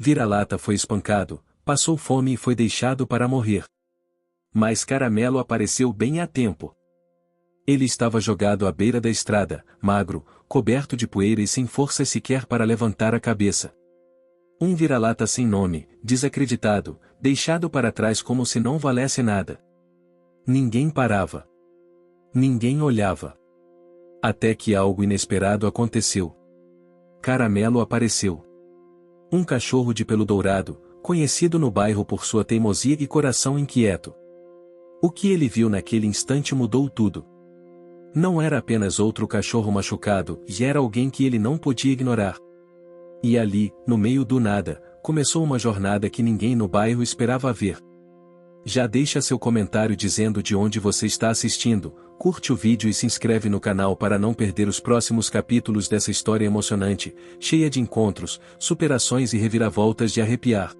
Vira-lata foi espancado, passou fome e foi deixado para morrer. Mas Caramelo apareceu bem a tempo. Ele estava jogado à beira da estrada, magro, coberto de poeira e sem força sequer para levantar a cabeça. Um vira-lata sem nome, desacreditado, deixado para trás como se não valesse nada. Ninguém parava. Ninguém olhava. Até que algo inesperado aconteceu. Caramelo apareceu. Um cachorro de pelo dourado, conhecido no bairro por sua teimosia e coração inquieto. O que ele viu naquele instante mudou tudo. Não era apenas outro cachorro machucado, e era alguém que ele não podia ignorar. E ali, no meio do nada, começou uma jornada que ninguém no bairro esperava ver. Já deixa seu comentário dizendo de onde você está assistindo, curte o vídeo e se inscreve no canal para não perder os próximos capítulos dessa história emocionante, cheia de encontros, superações e reviravoltas de arrepiar.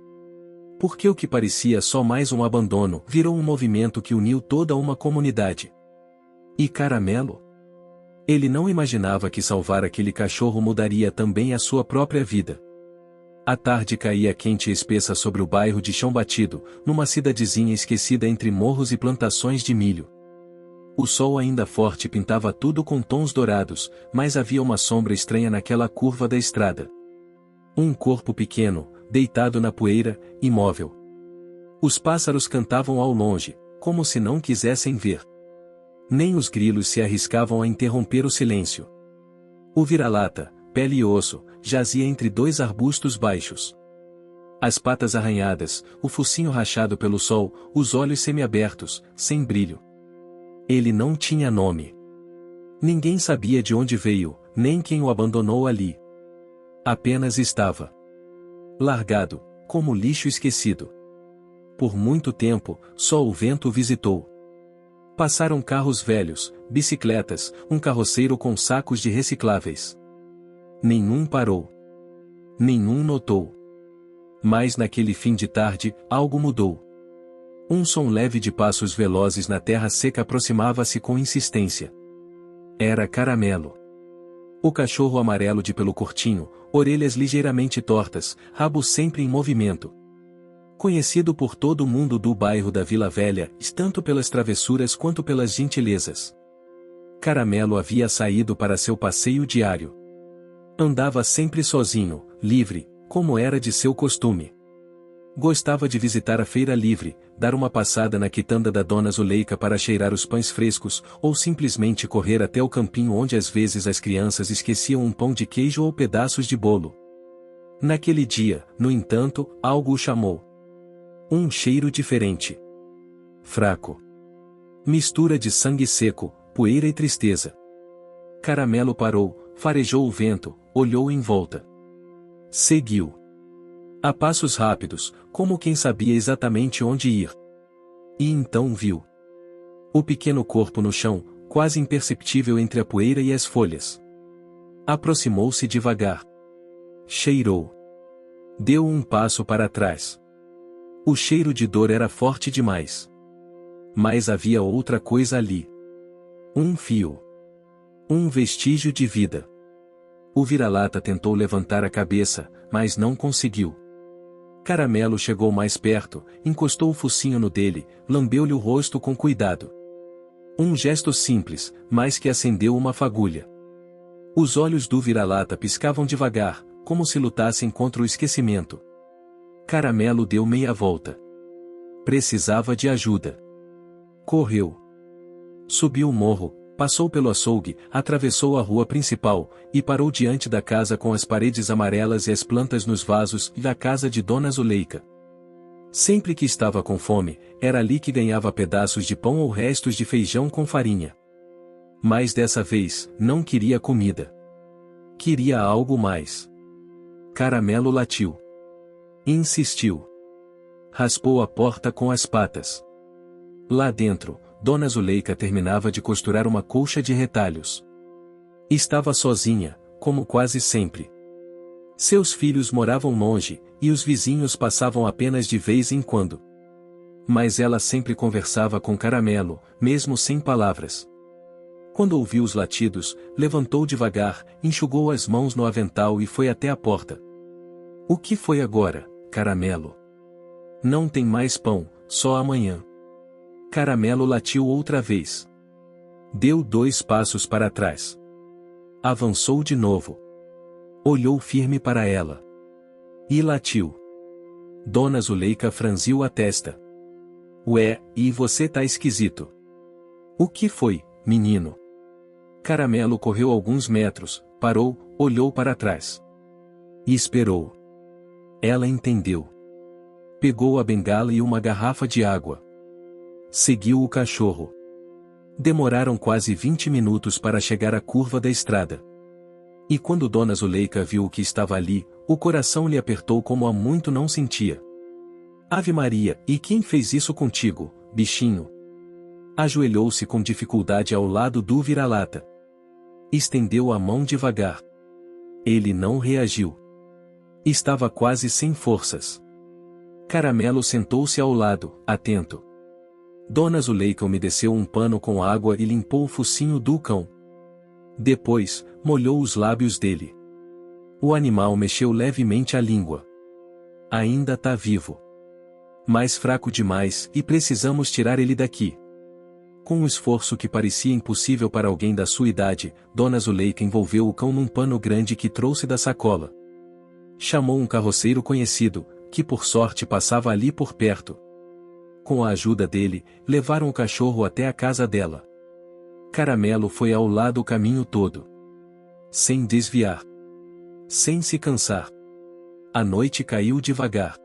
Porque o que parecia só mais um abandono virou um movimento que uniu toda uma comunidade. E Caramelo? Ele não imaginava que salvar aquele cachorro mudaria também a sua própria vida. A tarde caía quente e espessa sobre o bairro de Chão Batido, numa cidadezinha esquecida entre morros e plantações de milho. O sol ainda forte pintava tudo com tons dourados, mas havia uma sombra estranha naquela curva da estrada. Um corpo pequeno, deitado na poeira, imóvel. Os pássaros cantavam ao longe, como se não quisessem ver. Nem os grilos se arriscavam a interromper o silêncio. O vira-lata, pele e osso, jazia entre dois arbustos baixos. As patas arranhadas, o focinho rachado pelo sol, os olhos semiabertos, sem brilho. Ele não tinha nome. Ninguém sabia de onde veio, nem quem o abandonou ali. Apenas estava largado, como lixo esquecido. Por muito tempo, só o vento o visitou. Passaram carros velhos, bicicletas, um carroceiro com sacos de recicláveis. Nenhum parou. Nenhum notou. Mas naquele fim de tarde, algo mudou. Um som leve de passos velozes na terra seca aproximava-se com insistência. Era Caramelo. O cachorro amarelo de pelo curtinho, orelhas ligeiramente tortas, rabo sempre em movimento. Conhecido por todo o mundo do bairro da Vila Velha, tanto pelas travessuras quanto pelas gentilezas. Caramelo havia saído para seu passeio diário. Andava sempre sozinho, livre, como era de seu costume. Gostava de visitar a feira livre, dar uma passada na quitanda da Dona Zuleika para cheirar os pães frescos, ou simplesmente correr até o campinho onde às vezes as crianças esqueciam um pão de queijo ou pedaços de bolo. Naquele dia, no entanto, algo o chamou. Um cheiro diferente. Fraco. Mistura de sangue seco, poeira e tristeza. Caramelo parou, farejou o vento, olhou em volta. Seguiu. A passos rápidos, como quem sabia exatamente onde ir. E então viu o pequeno corpo no chão, quase imperceptível entre a poeira e as folhas. Aproximou-se devagar. Cheirou. Deu um passo para trás. O cheiro de dor era forte demais. Mas havia outra coisa ali. Um fio. Um vestígio de vida. O vira-lata tentou levantar a cabeça, mas não conseguiu. Caramelo chegou mais perto, encostou o focinho no dele, lambeu-lhe o rosto com cuidado. Um gesto simples, mas que acendeu uma fagulha. Os olhos do vira-lata piscavam devagar, como se lutassem contra o esquecimento. Caramelo deu meia volta. Precisava de ajuda. Correu. Subiu o morro, passou pelo açougue, atravessou a rua principal, e parou diante da casa com as paredes amarelas e as plantas nos vasos, da casa de Dona Zuleika. Sempre que estava com fome, era ali que ganhava pedaços de pão ou restos de feijão com farinha. Mas dessa vez, não queria comida. Queria algo mais. Caramelo latiu. Insistiu. Raspou a porta com as patas. Lá dentro, Dona Zuleika terminava de costurar uma colcha de retalhos. Estava sozinha, como quase sempre. Seus filhos moravam longe, e os vizinhos passavam apenas de vez em quando. Mas ela sempre conversava com Caramelo, mesmo sem palavras. Quando ouviu os latidos, levantou devagar, enxugou as mãos no avental e foi até a porta. O que foi agora? Caramelo. Não tem mais pão, só amanhã. Caramelo latiu outra vez. Deu 2 passos para trás. Avançou de novo. Olhou firme para ela. E latiu. Dona Zuleika franziu a testa. Ué, e você tá esquisito. O que foi, menino? Caramelo correu alguns metros, parou, olhou para trás. E esperou. Ela entendeu. Pegou a bengala e uma garrafa de água. Seguiu o cachorro. Demoraram quase 20 minutos para chegar à curva da estrada. E quando Dona Zuleika viu o que estava ali, o coração lhe apertou como há muito não sentia. Ave Maria, e quem fez isso contigo, bichinho? Ajoelhou-se com dificuldade ao lado do vira-lata. Estendeu a mão devagar. Ele não reagiu. Estava quase sem forças. Caramelo sentou-se ao lado, atento. Dona Zuleika umedeceu um pano com água e limpou o focinho do cão. Depois, molhou os lábios dele. O animal mexeu levemente a língua. Ainda tá vivo. Mas fraco demais e precisamos tirar ele daqui. Com um esforço que parecia impossível para alguém da sua idade, Dona Zuleika envolveu o cão num pano grande que trouxe da sacola. Chamou um carroceiro conhecido, que por sorte passava ali por perto. Com a ajuda dele, levaram o cachorro até a casa dela. Caramelo foi ao lado o caminho todo. Sem desviar. Sem se cansar. A noite caiu devagar.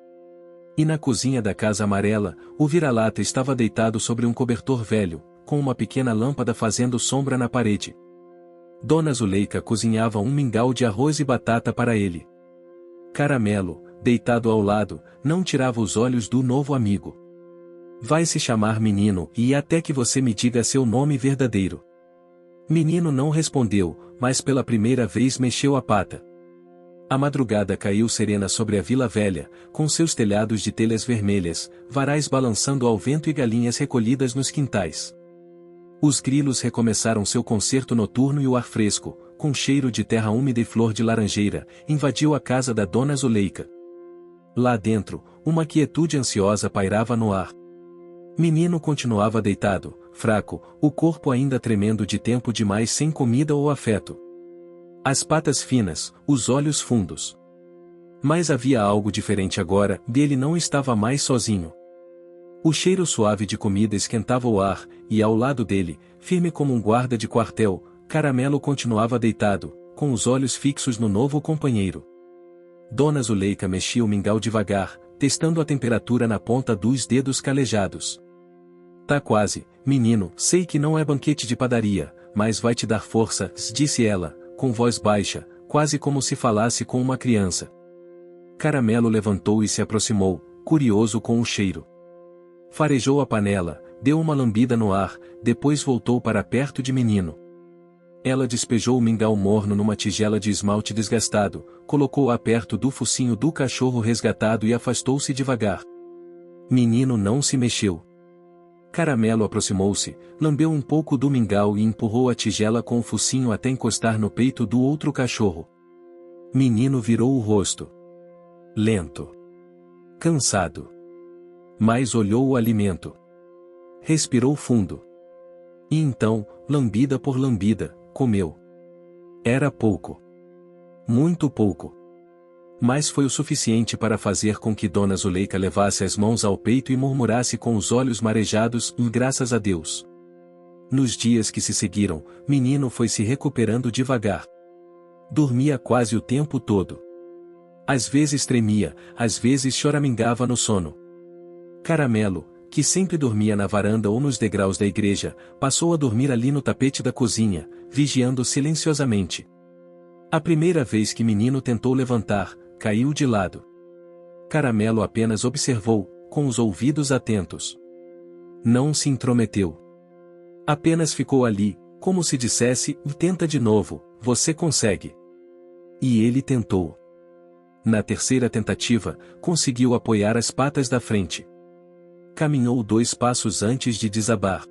E na cozinha da casa amarela, o vira-lata estava deitado sobre um cobertor velho, com uma pequena lâmpada fazendo sombra na parede. Dona Zuleika cozinhava um mingau de arroz e batata para ele. Caramelo, deitado ao lado, não tirava os olhos do novo amigo. Vai se chamar menino e até que você me diga seu nome verdadeiro. Menino não respondeu, mas pela primeira vez mexeu a pata. A madrugada caiu serena sobre a Vila Velha, com seus telhados de telhas vermelhas, varais balançando ao vento e galinhas recolhidas nos quintais. Os grilos recomeçaram seu concerto noturno e o ar fresco, com cheiro de terra úmida e flor de laranjeira, invadiu a casa da Dona Zuleika. Lá dentro, uma quietude ansiosa pairava no ar. Menino continuava deitado, fraco, o corpo ainda tremendo de tempo demais sem comida ou afeto. As patas finas, os olhos fundos. Mas havia algo diferente agora, ele não estava mais sozinho. O cheiro suave de comida esquentava o ar, e ao lado dele, firme como um guarda de quartel, Caramelo continuava deitado, com os olhos fixos no novo companheiro. Dona Zuleika mexia o mingau devagar, testando a temperatura na ponta dos dedos calejados. Tá quase, menino, sei que não é banquete de padaria, mas vai te dar força, disse ela, com voz baixa, quase como se falasse com uma criança. Caramelo levantou e se aproximou, curioso com o cheiro. Farejou a panela, deu uma lambida no ar, depois voltou para perto de menino. Ela despejou o mingau morno numa tigela de esmalte desgastado, colocou-a perto do focinho do cachorro resgatado e afastou-se devagar. Menino não se mexeu. Caramelo aproximou-se, lambeu um pouco do mingau e empurrou a tigela com o focinho até encostar no peito do outro cachorro. Menino virou o rosto. Lento. Cansado. Mas olhou o alimento. Respirou fundo. E então, lambida por lambida, comeu. Era pouco. Muito pouco. Mas foi o suficiente para fazer com que Dona Zuleika levasse as mãos ao peito e murmurasse com os olhos marejados, graças a Deus. Nos dias que se seguiram, menino foi se recuperando devagar. Dormia quase o tempo todo. Às vezes tremia, às vezes choramingava no sono. Caramelo, que sempre dormia na varanda ou nos degraus da igreja, passou a dormir ali no tapete da cozinha, vigiando silenciosamente. A primeira vez que menino tentou levantar, caiu de lado. Caramelo apenas observou, com os ouvidos atentos. Não se intrometeu. Apenas ficou ali, como se dissesse, tenta de novo, você consegue. E ele tentou. Na terceira tentativa, conseguiu apoiar as patas da frente. Caminhou 2 passos antes de desabar.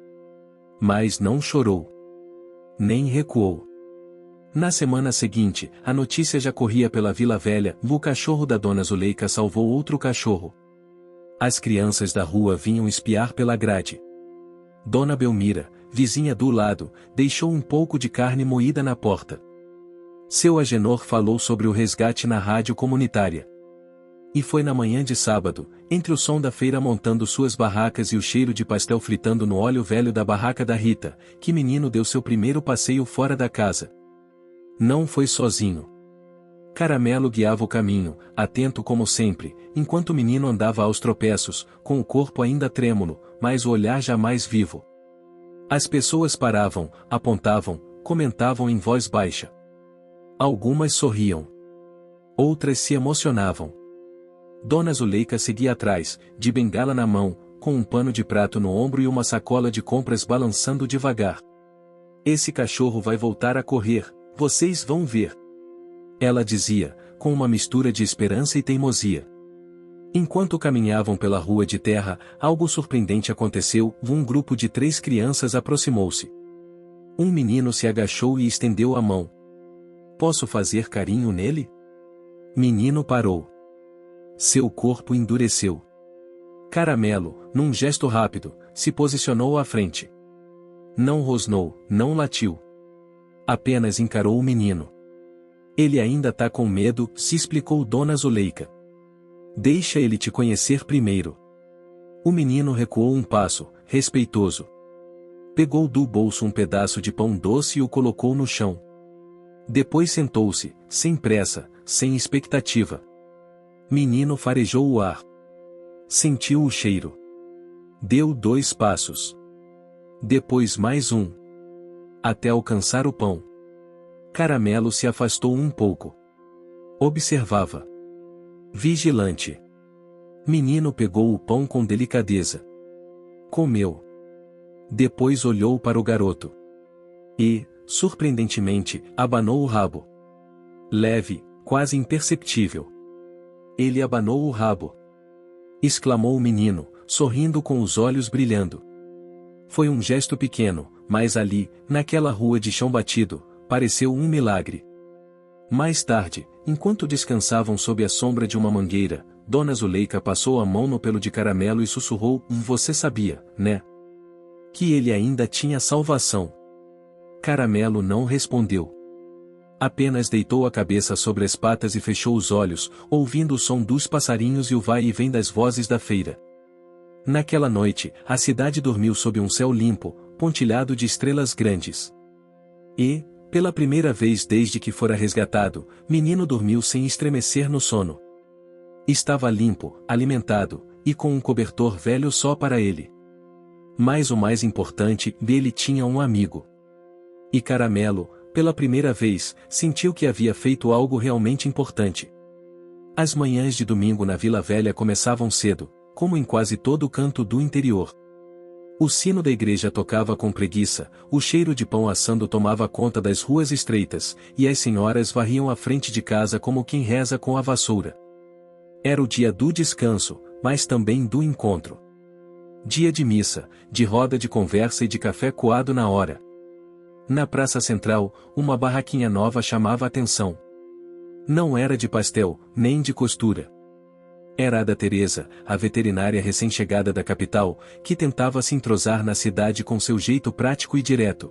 Mas não chorou. Nem recuou. Na semana seguinte, a notícia já corria pela Vila Velha: o cachorro da Dona Zuleika salvou outro cachorro. As crianças da rua vinham espiar pela grade. Dona Belmira, vizinha do lado, deixou um pouco de carne moída na porta. Seu Agenor falou sobre o resgate na rádio comunitária. E foi na manhã de sábado, entre o som da feira montando suas barracas e o cheiro de pastel fritando no óleo velho da barraca da Rita, que menino deu seu primeiro passeio fora da casa. Não foi sozinho. Caramelo guiava o caminho, atento como sempre, enquanto o menino andava aos tropeços, com o corpo ainda trêmulo, mas o olhar jamais vivo. As pessoas paravam, apontavam, comentavam em voz baixa. Algumas sorriam. Outras se emocionavam. Dona Zuleika seguia atrás, de bengala na mão, com um pano de prato no ombro e uma sacola de compras balançando devagar. Esse cachorro vai voltar a correr, vocês vão ver. Ela dizia, com uma mistura de esperança e teimosia. Enquanto caminhavam pela rua de terra, algo surpreendente aconteceu: um grupo de 3 crianças aproximou-se. Um menino se agachou e estendeu a mão. Posso fazer carinho nele? Menino parou. Seu corpo endureceu. Caramelo, num gesto rápido, se posicionou à frente. Não rosnou, não latiu. Apenas encarou o menino. Ele ainda tá com medo, se explicou Dona Zuleika. Deixa ele te conhecer primeiro. O menino recuou um passo, respeitoso. Pegou do bolso um pedaço de pão doce e o colocou no chão. Depois sentou-se, sem pressa, sem expectativa. Menino farejou o ar. Sentiu o cheiro. Deu 2 passos. Depois mais um. Até alcançar o pão. Caramelo se afastou um pouco. Observava. Vigilante. Menino pegou o pão com delicadeza. Comeu. Depois olhou para o garoto. E, surpreendentemente, abanou o rabo. Leve, quase imperceptível. Ele abanou o rabo. Exclamou o menino, sorrindo com os olhos brilhando. Foi um gesto pequeno, mas ali, naquela rua de chão batido, pareceu um milagre. Mais tarde, enquanto descansavam sob a sombra de uma mangueira, Dona Zuleika passou a mão no pelo de Caramelo e sussurrou: você sabia, né? Que ele ainda tinha salvação. Caramelo não respondeu. Apenas deitou a cabeça sobre as patas e fechou os olhos, ouvindo o som dos passarinhos e o vai e vem das vozes da feira. Naquela noite, a cidade dormiu sob um céu limpo, pontilhado de estrelas grandes. E, pela primeira vez desde que fora resgatado, menino dormiu sem estremecer no sono. Estava limpo, alimentado, e com um cobertor velho só para ele. Mas o mais importante, ele tinha um amigo. E Caramelo, pela primeira vez, sentiu que havia feito algo realmente importante. As manhãs de domingo na Vila Velha começavam cedo, como em quase todo o canto do interior. O sino da igreja tocava com preguiça, o cheiro de pão assando tomava conta das ruas estreitas, e as senhoras varriam a frente de casa como quem reza com a vassoura. Era o dia do descanso, mas também do encontro. Dia de missa, de roda de conversa e de café coado na hora. Na praça central, uma barraquinha nova chamava a atenção. Não era de pastel, nem de costura. Era a da Teresa, a veterinária recém-chegada da capital, que tentava se entrosar na cidade com seu jeito prático e direto.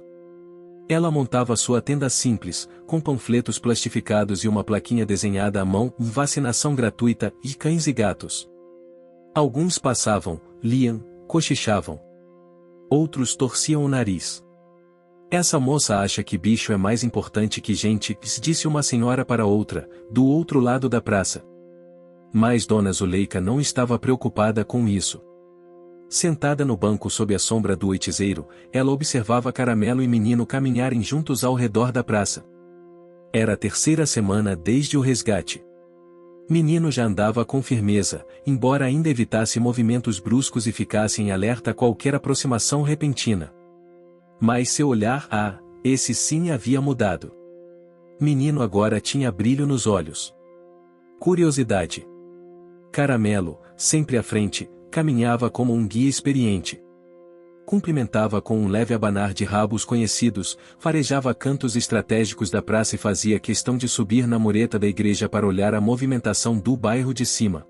Ela montava sua tenda simples, com panfletos plastificados e uma plaquinha desenhada à mão: vacinação gratuita, e cães e gatos. Alguns passavam, liam, cochichavam. Outros torciam o nariz. Essa moça acha que bicho é mais importante que gente, disse uma senhora para outra, do outro lado da praça. Mas Dona Zuleika não estava preocupada com isso. Sentada no banco sob a sombra do oitizeiro, ela observava Caramelo e menino caminharem juntos ao redor da praça. Era a 3ª semana desde o resgate. Menino já andava com firmeza, embora ainda evitasse movimentos bruscos e ficasse em alerta a qualquer aproximação repentina. Mas seu olhar, esse sim havia mudado. Menino agora tinha brilho nos olhos. Curiosidade. Caramelo, sempre à frente, caminhava como um guia experiente. Cumprimentava com um leve abanar de rabo os conhecidos, farejava cantos estratégicos da praça e fazia questão de subir na mureta da igreja para olhar a movimentação do bairro de cima.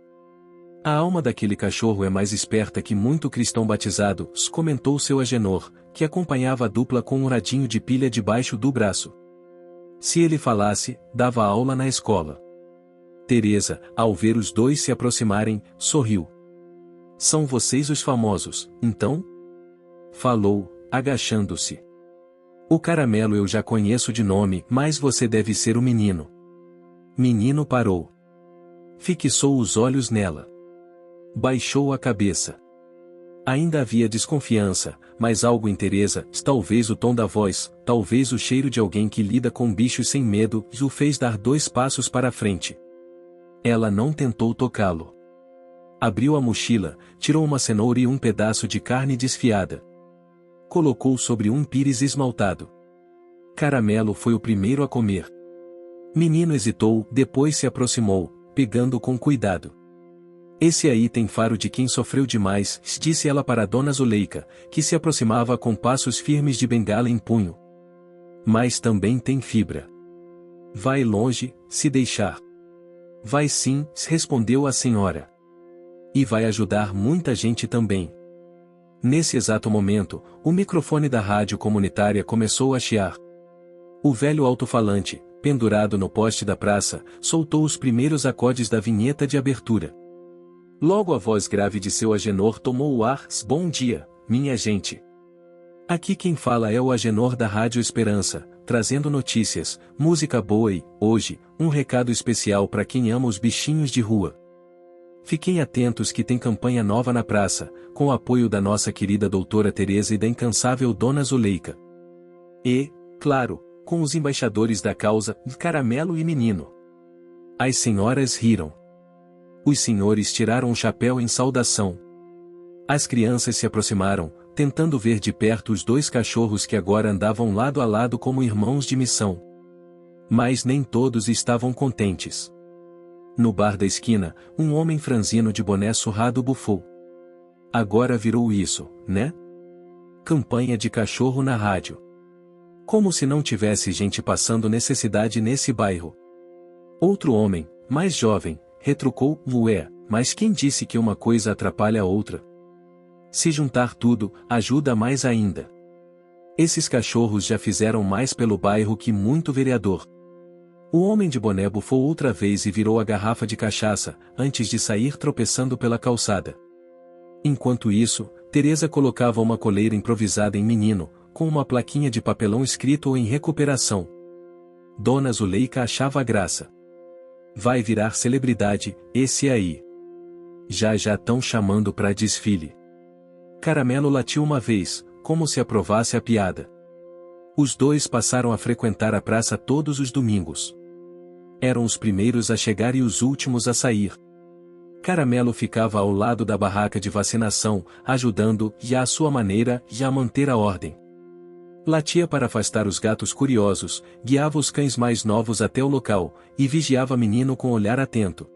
A alma daquele cachorro é mais esperta que muito cristão batizado, comentou seu Agenor, que acompanhava a dupla com um radinho de pilha debaixo do braço. Se ele falasse, dava aula na escola. Teresa, ao ver os dois se aproximarem, sorriu. São vocês os famosos, então? Falou, agachando-se. O Caramelo eu já conheço de nome, mas você deve ser o menino. Menino parou. Fixou os olhos nela. Baixou a cabeça. Ainda havia desconfiança, mas algo em Teresa, talvez o tom da voz, talvez o cheiro de alguém que lida com bichos sem medo, o fez dar 2 passos para a frente. Ela não tentou tocá-lo. Abriu a mochila, tirou uma cenoura e um pedaço de carne desfiada. Colocou sobre um pires esmaltado. Caramelo foi o primeiro a comer. Menino hesitou, depois se aproximou, pegando com cuidado. Esse aí tem faro de quem sofreu demais, disse ela para Dona Zuleika, que se aproximava com passos firmes de bengala em punho. Mas também tem fibra. Vai longe, se deixar. Vai sim, respondeu a senhora. E vai ajudar muita gente também. Nesse exato momento, o microfone da rádio comunitária começou a chiar. O velho alto-falante, pendurado no poste da praça, soltou os primeiros acordes da vinheta de abertura. Logo a voz grave de seu Agenor tomou o ar. Bom dia, minha gente. Aqui quem fala é o Agenor da Rádio Esperança, trazendo notícias, música boa e, hoje, um recado especial para quem ama os bichinhos de rua. Fiquem atentos que tem campanha nova na praça, com o apoio da nossa querida doutora Teresa e da incansável Dona Zuleika. E, claro, com os embaixadores da causa, Caramelo e Menino. As senhoras riram. Os senhores tiraram o chapéu em saudação. As crianças se aproximaram, tentando ver de perto os 2 cachorros que agora andavam lado a lado como irmãos de missão. Mas nem todos estavam contentes. No bar da esquina, um homem franzino de boné surrado bufou. Agora virou isso, né? Campanha de cachorro na rádio. Como se não tivesse gente passando necessidade nesse bairro. Outro homem, mais jovem, retrucou, ué, mas quem disse que uma coisa atrapalha a outra? Se juntar tudo, ajuda mais ainda. Esses cachorros já fizeram mais pelo bairro que muito vereador. O homem de boné bufou outra vez e virou a garrafa de cachaça, antes de sair tropeçando pela calçada. Enquanto isso, Teresa colocava uma coleira improvisada em Menino, com uma plaquinha de papelão escrito em recuperação. Dona Zuleika achava graça. Vai virar celebridade, esse aí. Já tão chamando pra desfile. Caramelo latiu uma vez, como se aprovasse a piada. Os 2 passaram a frequentar a praça todos os domingos. Eram os primeiros a chegar e os últimos a sair. Caramelo ficava ao lado da barraca de vacinação, ajudando, e à sua maneira, a manter a ordem. Latia para afastar os gatos curiosos, guiava os cães mais novos até o local, e vigiava Menino com olhar atento.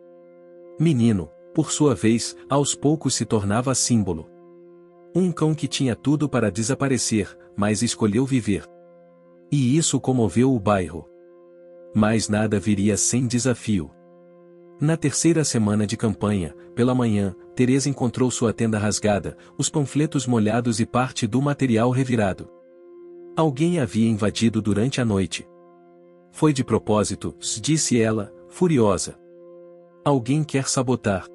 Menino, por sua vez, aos poucos se tornava símbolo. Um cão que tinha tudo para desaparecer, mas escolheu viver. E isso comoveu o bairro. Mas nada viria sem desafio. Na terceira semana de campanha, pela manhã, Teresa encontrou sua tenda rasgada, os panfletos molhados e parte do material revirado. Alguém havia invadido durante a noite. Foi de propósito, disse ela, furiosa. Alguém quer sabotar.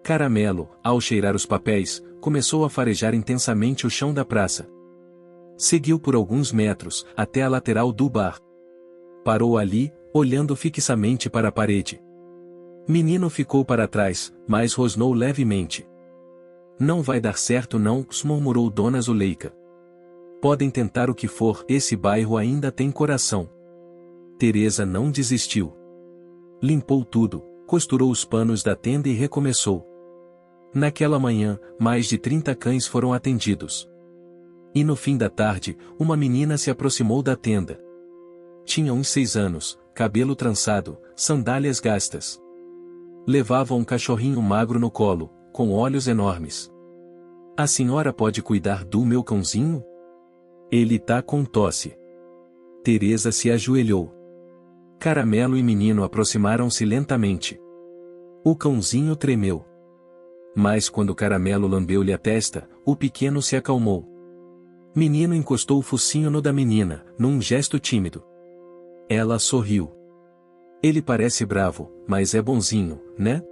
Caramelo, ao cheirar os papéis, começou a farejar intensamente o chão da praça. Seguiu por alguns metros, até a lateral do bar. Parou ali, olhando fixamente para a parede. Menino ficou para trás, mas rosnou levemente. Não vai dar certo não, murmurou Dona Zuleika. Podem tentar o que for, esse bairro ainda tem coração. Teresa não desistiu. Limpou tudo, costurou os panos da tenda e recomeçou. Naquela manhã, mais de 30 cães foram atendidos. E no fim da tarde, uma menina se aproximou da tenda. Tinha uns 6 anos, cabelo trançado, sandálias gastas. Levava um cachorrinho magro no colo, com olhos enormes. A senhora pode cuidar do meu cãozinho? Ele tá com tosse. Teresa se ajoelhou. Caramelo e Menino aproximaram-se lentamente. O cãozinho tremeu. Mas quando Caramelo lambeu-lhe a testa, o pequeno se acalmou. Menino encostou o focinho no da menina, num gesto tímido. Ela sorriu. Ele parece bravo, mas é bonzinho, né?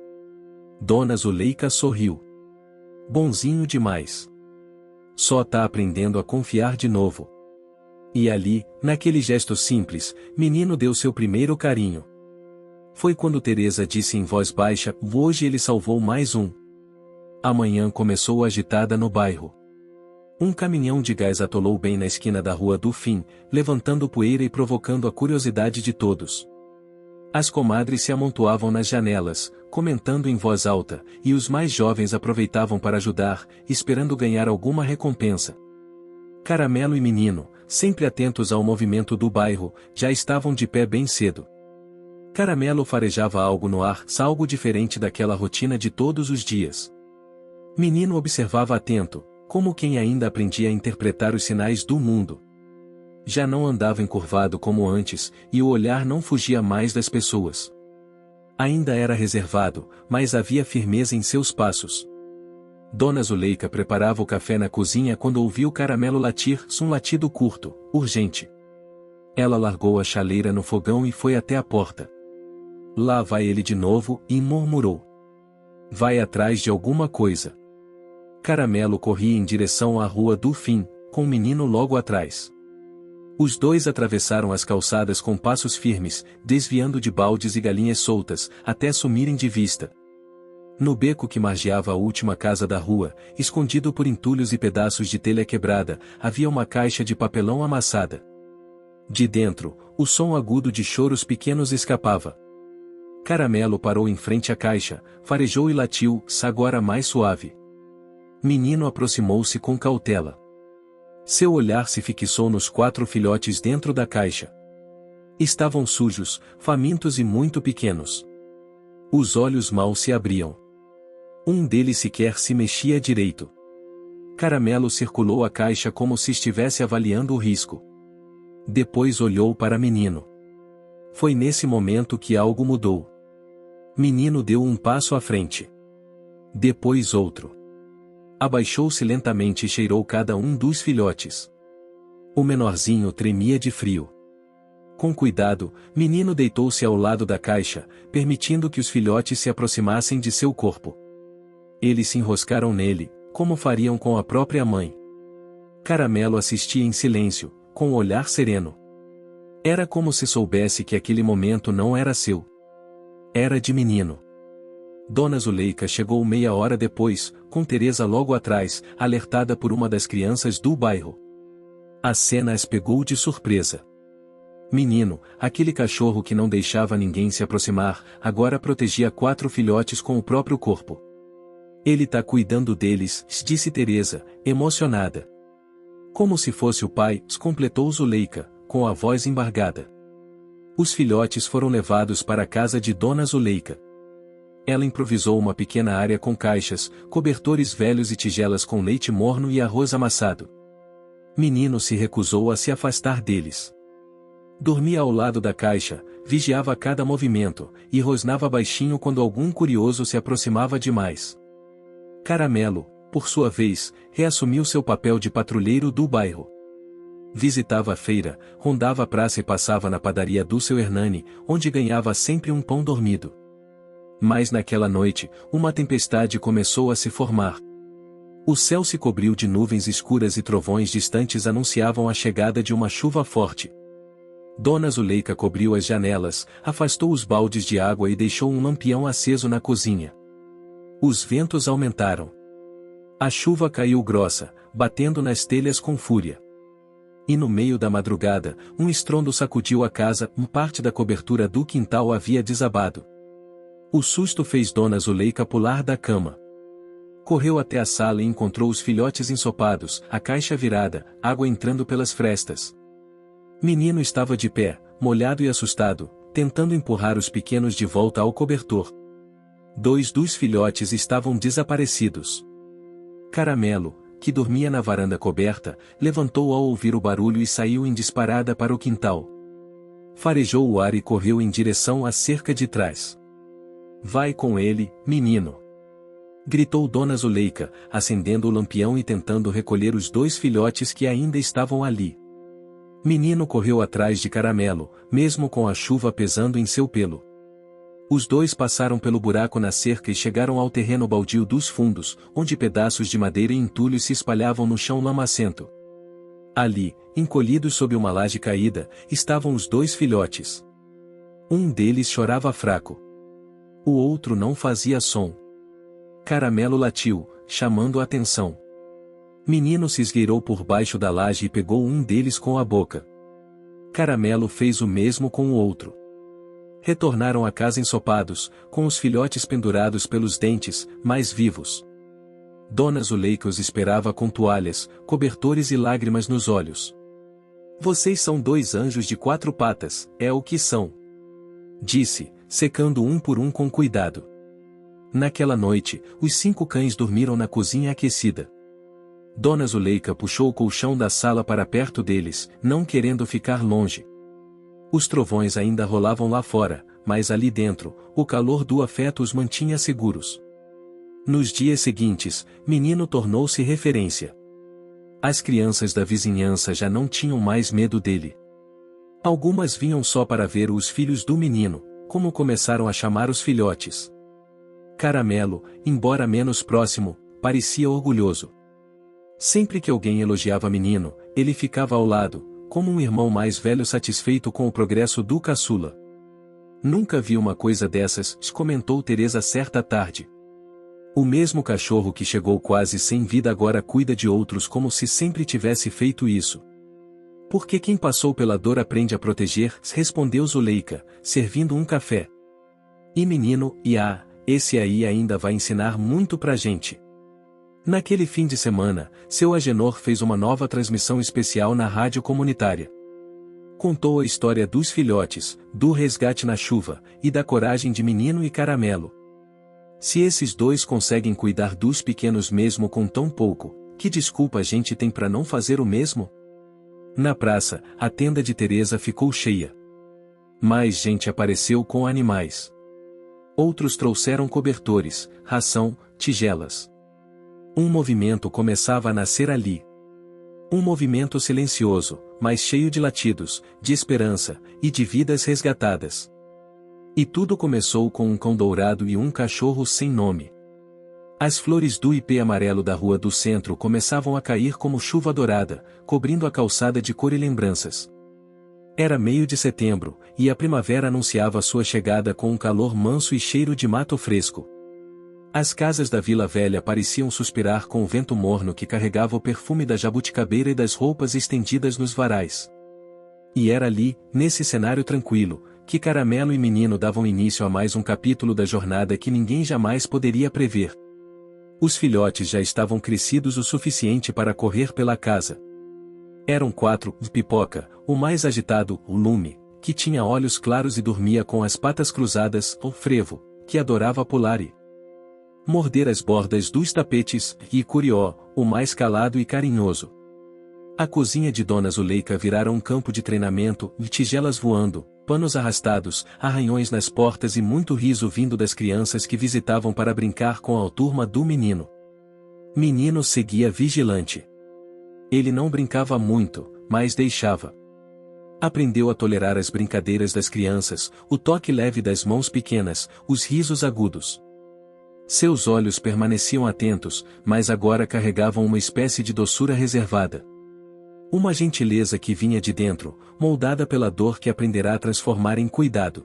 Dona Zuleika sorriu. Bonzinho demais. Só tá aprendendo a confiar de novo. E ali, naquele gesto simples, Menino deu seu primeiro carinho. Foi quando Teresa disse em voz baixa: hoje ele salvou mais um. A manhã começou agitada no bairro. Um caminhão de gás atolou bem na esquina da Rua do Fim, levantando poeira e provocando a curiosidade de todos. As comadres se amontoavam nas janelas, comentando em voz alta, e os mais jovens aproveitavam para ajudar, esperando ganhar alguma recompensa. Caramelo e Menino, sempre atentos ao movimento do bairro, já estavam de pé bem cedo. Caramelo farejava algo no ar, algo diferente daquela rotina de todos os dias. Menino observava atento, como quem ainda aprendia a interpretar os sinais do mundo. Já não andava encurvado como antes, e o olhar não fugia mais das pessoas. Ainda era reservado, mas havia firmeza em seus passos. Dona Zuleika preparava o café na cozinha quando ouviu Caramelo latir, um latido curto, urgente. Ela largou a chaleira no fogão e foi até a porta. Lá vai ele de novo, e murmurou. Vai atrás de alguma coisa. Caramelo corria em direção à Rua do Fim, com o menino logo atrás. Os dois atravessaram as calçadas com passos firmes, desviando de baldes e galinhas soltas, até sumirem de vista. No beco que margeava a última casa da rua, escondido por entulhos e pedaços de telha quebrada, havia uma caixa de papelão amassada. De dentro, o som agudo de choros pequenos escapava. Caramelo parou em frente à caixa, farejou e latiu, agora mais suave. Menino aproximou-se com cautela. Seu olhar se fixou nos 4 filhotes dentro da caixa. Estavam sujos, famintos e muito pequenos. Os olhos mal se abriam. Um deles sequer se mexia direito. Caramelo circulou a caixa como se estivesse avaliando o risco. Depois olhou para Menino. Foi nesse momento que algo mudou. Menino deu um passo à frente. Depois outro. Abaixou-se lentamente e cheirou cada um dos filhotes. O menorzinho tremia de frio. Com cuidado, Menino deitou-se ao lado da caixa, permitindo que os filhotes se aproximassem de seu corpo. Eles se enroscaram nele, como fariam com a própria mãe. Caramelo assistia em silêncio, com o olhar sereno. Era como se soubesse que aquele momento não era seu. Era de Menino. Dona Zuleika chegou meia hora depois, com Teresa logo atrás, alertada por uma das crianças do bairro. A cena as pegou de surpresa. Menino, aquele cachorro que não deixava ninguém se aproximar, agora protegia 4 filhotes com o próprio corpo. Ele tá cuidando deles, disse Teresa, emocionada. Como se fosse o pai, completou Zuleika, com a voz embargada. Os filhotes foram levados para a casa de Dona Zuleika. Ela improvisou uma pequena área com caixas, cobertores velhos e tigelas com leite morno e arroz amassado. Menino se recusou a se afastar deles. Dormia ao lado da caixa, vigiava cada movimento, e rosnava baixinho quando algum curioso se aproximava demais. Caramelo, por sua vez, reassumiu seu papel de patrulheiro do bairro. Visitava a feira, rondava a praça e passava na padaria do seu Hernani, onde ganhava sempre um pão dormido. Mas naquela noite, uma tempestade começou a se formar. O céu se cobriu de nuvens escuras e trovões distantes anunciavam a chegada de uma chuva forte. Dona Zuleika cobriu as janelas, afastou os baldes de água e deixou um lampião aceso na cozinha. Os ventos aumentaram. A chuva caiu grossa, batendo nas telhas com fúria. E no meio da madrugada, um estrondo sacudiu a casa, parte da cobertura do quintal havia desabado. O susto fez Dona Zuleika pular da cama. Correu até a sala e encontrou os filhotes ensopados, a caixa virada, água entrando pelas frestas. Menino estava de pé, molhado e assustado, tentando empurrar os pequenos de volta ao cobertor. 2 dos filhotes estavam desaparecidos. Caramelo, que dormia na varanda coberta, levantou ao ouvir o barulho e saiu em disparada para o quintal. Farejou o ar e correu em direção à cerca de trás. Vai com ele, menino! Gritou Dona Zuleika, acendendo o lampião e tentando recolher os 2 filhotes que ainda estavam ali. Menino correu atrás de Caramelo, mesmo com a chuva pesando em seu pelo. Os 2 passaram pelo buraco na cerca e chegaram ao terreno baldio dos fundos, onde pedaços de madeira e entulhos se espalhavam no chão lamacento. Ali, encolhidos sob uma laje caída, estavam os 2 filhotes. Um deles chorava fraco. O outro não fazia som. Caramelo latiu, chamando a atenção. Menino se esgueirou por baixo da laje e pegou um deles com a boca. Caramelo fez o mesmo com o outro. Retornaram à casa ensopados, com os filhotes pendurados pelos dentes, mais vivos. Dona Zuleika os esperava com toalhas, cobertores e lágrimas nos olhos. Vocês são 2 anjos de 4 patas, é o que são. Disse, secando um por um com cuidado. Naquela noite, os 5 cães dormiram na cozinha aquecida. Dona Zuleika puxou o colchão da sala para perto deles, não querendo ficar longe. Os trovões ainda rolavam lá fora, mas ali dentro, o calor do afeto os mantinha seguros. Nos dias seguintes, Menino tornou-se referência. As crianças da vizinhança já não tinham mais medo dele. Algumas vinham só para ver os filhos do menino, como começaram a chamar os filhotes. Caramelo, embora menos próximo, parecia orgulhoso. Sempre que alguém elogiava Menino, ele ficava ao lado, como um irmão mais velho satisfeito com o progresso do caçula. Nunca vi uma coisa dessas, comentou Teresa certa tarde. O mesmo cachorro que chegou quase sem vida agora cuida de outros como se sempre tivesse feito isso. Porque quem passou pela dor aprende a proteger, respondeu Zuleika, servindo um café. E Menino, esse aí ainda vai ensinar muito pra gente. Naquele fim de semana, seu Agenor fez uma nova transmissão especial na rádio comunitária. Contou a história dos filhotes, do resgate na chuva, e da coragem de Menino e Caramelo. Se esses 2 conseguem cuidar dos pequenos mesmo com tão pouco, que desculpa a gente tem pra não fazer o mesmo? Na praça, a tenda de Teresa ficou cheia. Mais gente apareceu com animais. Outros trouxeram cobertores, ração, tigelas. Um movimento começava a nascer ali. Um movimento silencioso, mas cheio de latidos, de esperança, e de vidas resgatadas. E tudo começou com um cão dourado e um cachorro sem nome. As flores do ipê amarelo da rua do centro começavam a cair como chuva dourada, cobrindo a calçada de cor e lembranças. Era meio de setembro, e a primavera anunciava sua chegada com um calor manso e cheiro de mato fresco. As casas da Vila Velha pareciam suspirar com o vento morno que carregava o perfume da jabuticabeira e das roupas estendidas nos varais. E era ali, nesse cenário tranquilo, que Caramelo e Menino davam início a mais um capítulo da jornada que ninguém jamais poderia prever. Os filhotes já estavam crescidos o suficiente para correr pela casa. Eram 4, Pipoca, o mais agitado, o Lume, que tinha olhos claros e dormia com as patas cruzadas, o Frevo, que adorava pular e morder as bordas dos tapetes, e Curió, o mais calado e carinhoso. A cozinha de Dona Zuleika virara um campo de treinamento, tigelas voando, panos arrastados, arranhões nas portas e muito riso vindo das crianças que visitavam para brincar com a turma do menino. Menino seguia vigilante. Ele não brincava muito, mas deixava. Aprendeu a tolerar as brincadeiras das crianças, o toque leve das mãos pequenas, os risos agudos. Seus olhos permaneciam atentos, mas agora carregavam uma espécie de doçura reservada. Uma gentileza que vinha de dentro, moldada pela dor que aprenderá a transformar em cuidado.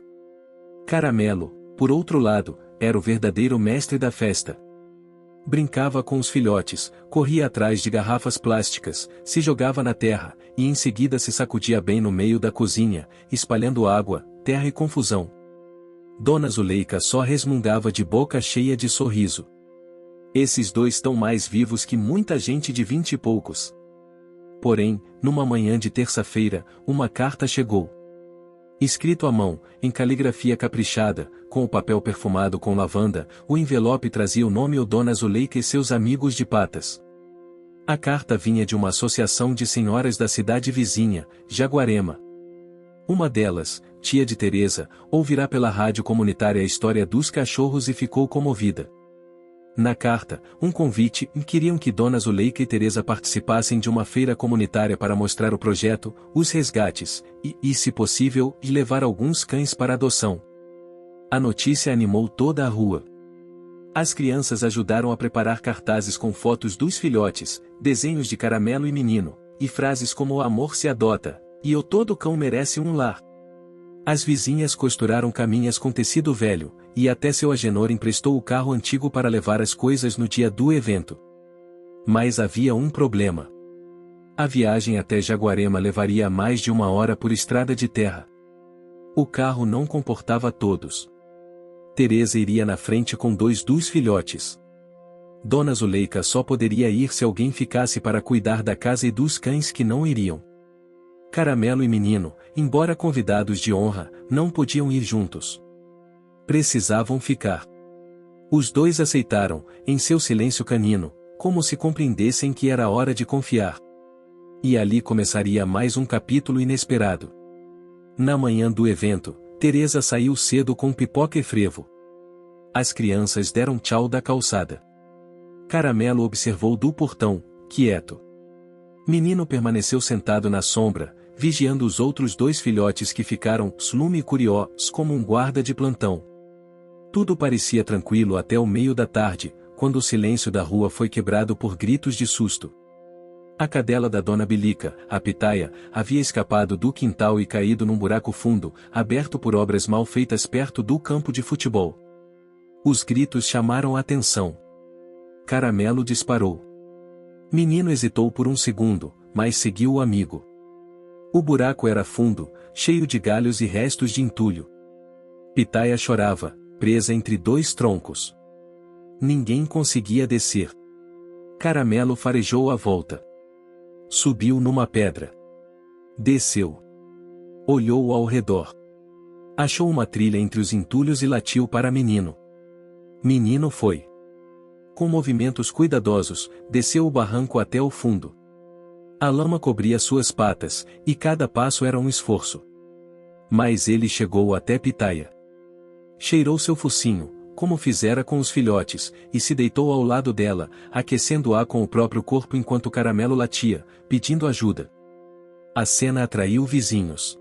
Caramelo, por outro lado, era o verdadeiro mestre da festa. Brincava com os filhotes, corria atrás de garrafas plásticas, se jogava na terra, e em seguida se sacudia bem no meio da cozinha, espalhando água, terra e confusão. Dona Zuleika só resmungava de boca cheia de sorriso. Esses 2 estão mais vivos que muita gente de 20 e poucos. Porém, numa manhã de terça-feira, uma carta chegou. Escrito à mão, em caligrafia caprichada, com o papel perfumado com lavanda, o envelope trazia o nome O Dona Zuleika e seus amigos de Patas. A carta vinha de uma associação de senhoras da cidade vizinha, Jaguarema. Uma delas, tia de Teresa, ouvirá pela rádio comunitária a história dos cachorros e ficou comovida. Na carta, um convite, queriam que Dona Zuleika e Teresa participassem de uma feira comunitária para mostrar o projeto, os resgates, e se possível, de levar alguns cães para adoção. A notícia animou toda a rua. As crianças ajudaram a preparar cartazes com fotos dos filhotes, desenhos de Caramelo e Menino, e frases como o amor se adota, e o todo cão merece um lar. As vizinhas costuraram caminhas com tecido velho, e até seu Agenor emprestou o carro antigo para levar as coisas no dia do evento. Mas havia um problema. A viagem até Jaguarema levaria mais de 1 hora por estrada de terra. O carro não comportava todos. Teresa iria na frente com 2 dos filhotes. Dona Zuleika só poderia ir se alguém ficasse para cuidar da casa e dos cães que não iriam. Caramelo e Menino, embora convidados de honra, não podiam ir juntos. Precisavam ficar. Os 2 aceitaram, em seu silêncio canino, como se compreendessem que era hora de confiar. E ali começaria mais um capítulo inesperado. Na manhã do evento, Teresa saiu cedo com pipoca e frevo. As crianças deram tchau da calçada. Caramelo observou do portão, quieto. Menino permaneceu sentado na sombra, vigiando os outros 2 filhotes que ficaram slume e curiós como um guarda de plantão. Tudo parecia tranquilo até o meio da tarde, quando o silêncio da rua foi quebrado por gritos de susto. A cadela da Dona Bilica, a pitaia, havia escapado do quintal e caído num buraco fundo, aberto por obras mal feitas perto do campo de futebol. Os gritos chamaram a atenção. Caramelo disparou. Menino hesitou por um segundo, mas seguiu o amigo. O buraco era fundo, cheio de galhos e restos de entulho. Pitaia chorava, presa entre 2 troncos. Ninguém conseguia descer. Caramelo farejou a volta. Subiu numa pedra. Desceu. Olhou ao redor. Achou uma trilha entre os entulhos e latiu para Menino. Menino foi. Com movimentos cuidadosos, desceu o barranco até o fundo. A lama cobria suas patas, e cada passo era um esforço. Mas ele chegou até Pitaia. Cheirou seu focinho, como fizera com os filhotes, e se deitou ao lado dela, aquecendo-a com o próprio corpo enquanto Caramelo latia, pedindo ajuda. A cena atraiu vizinhos.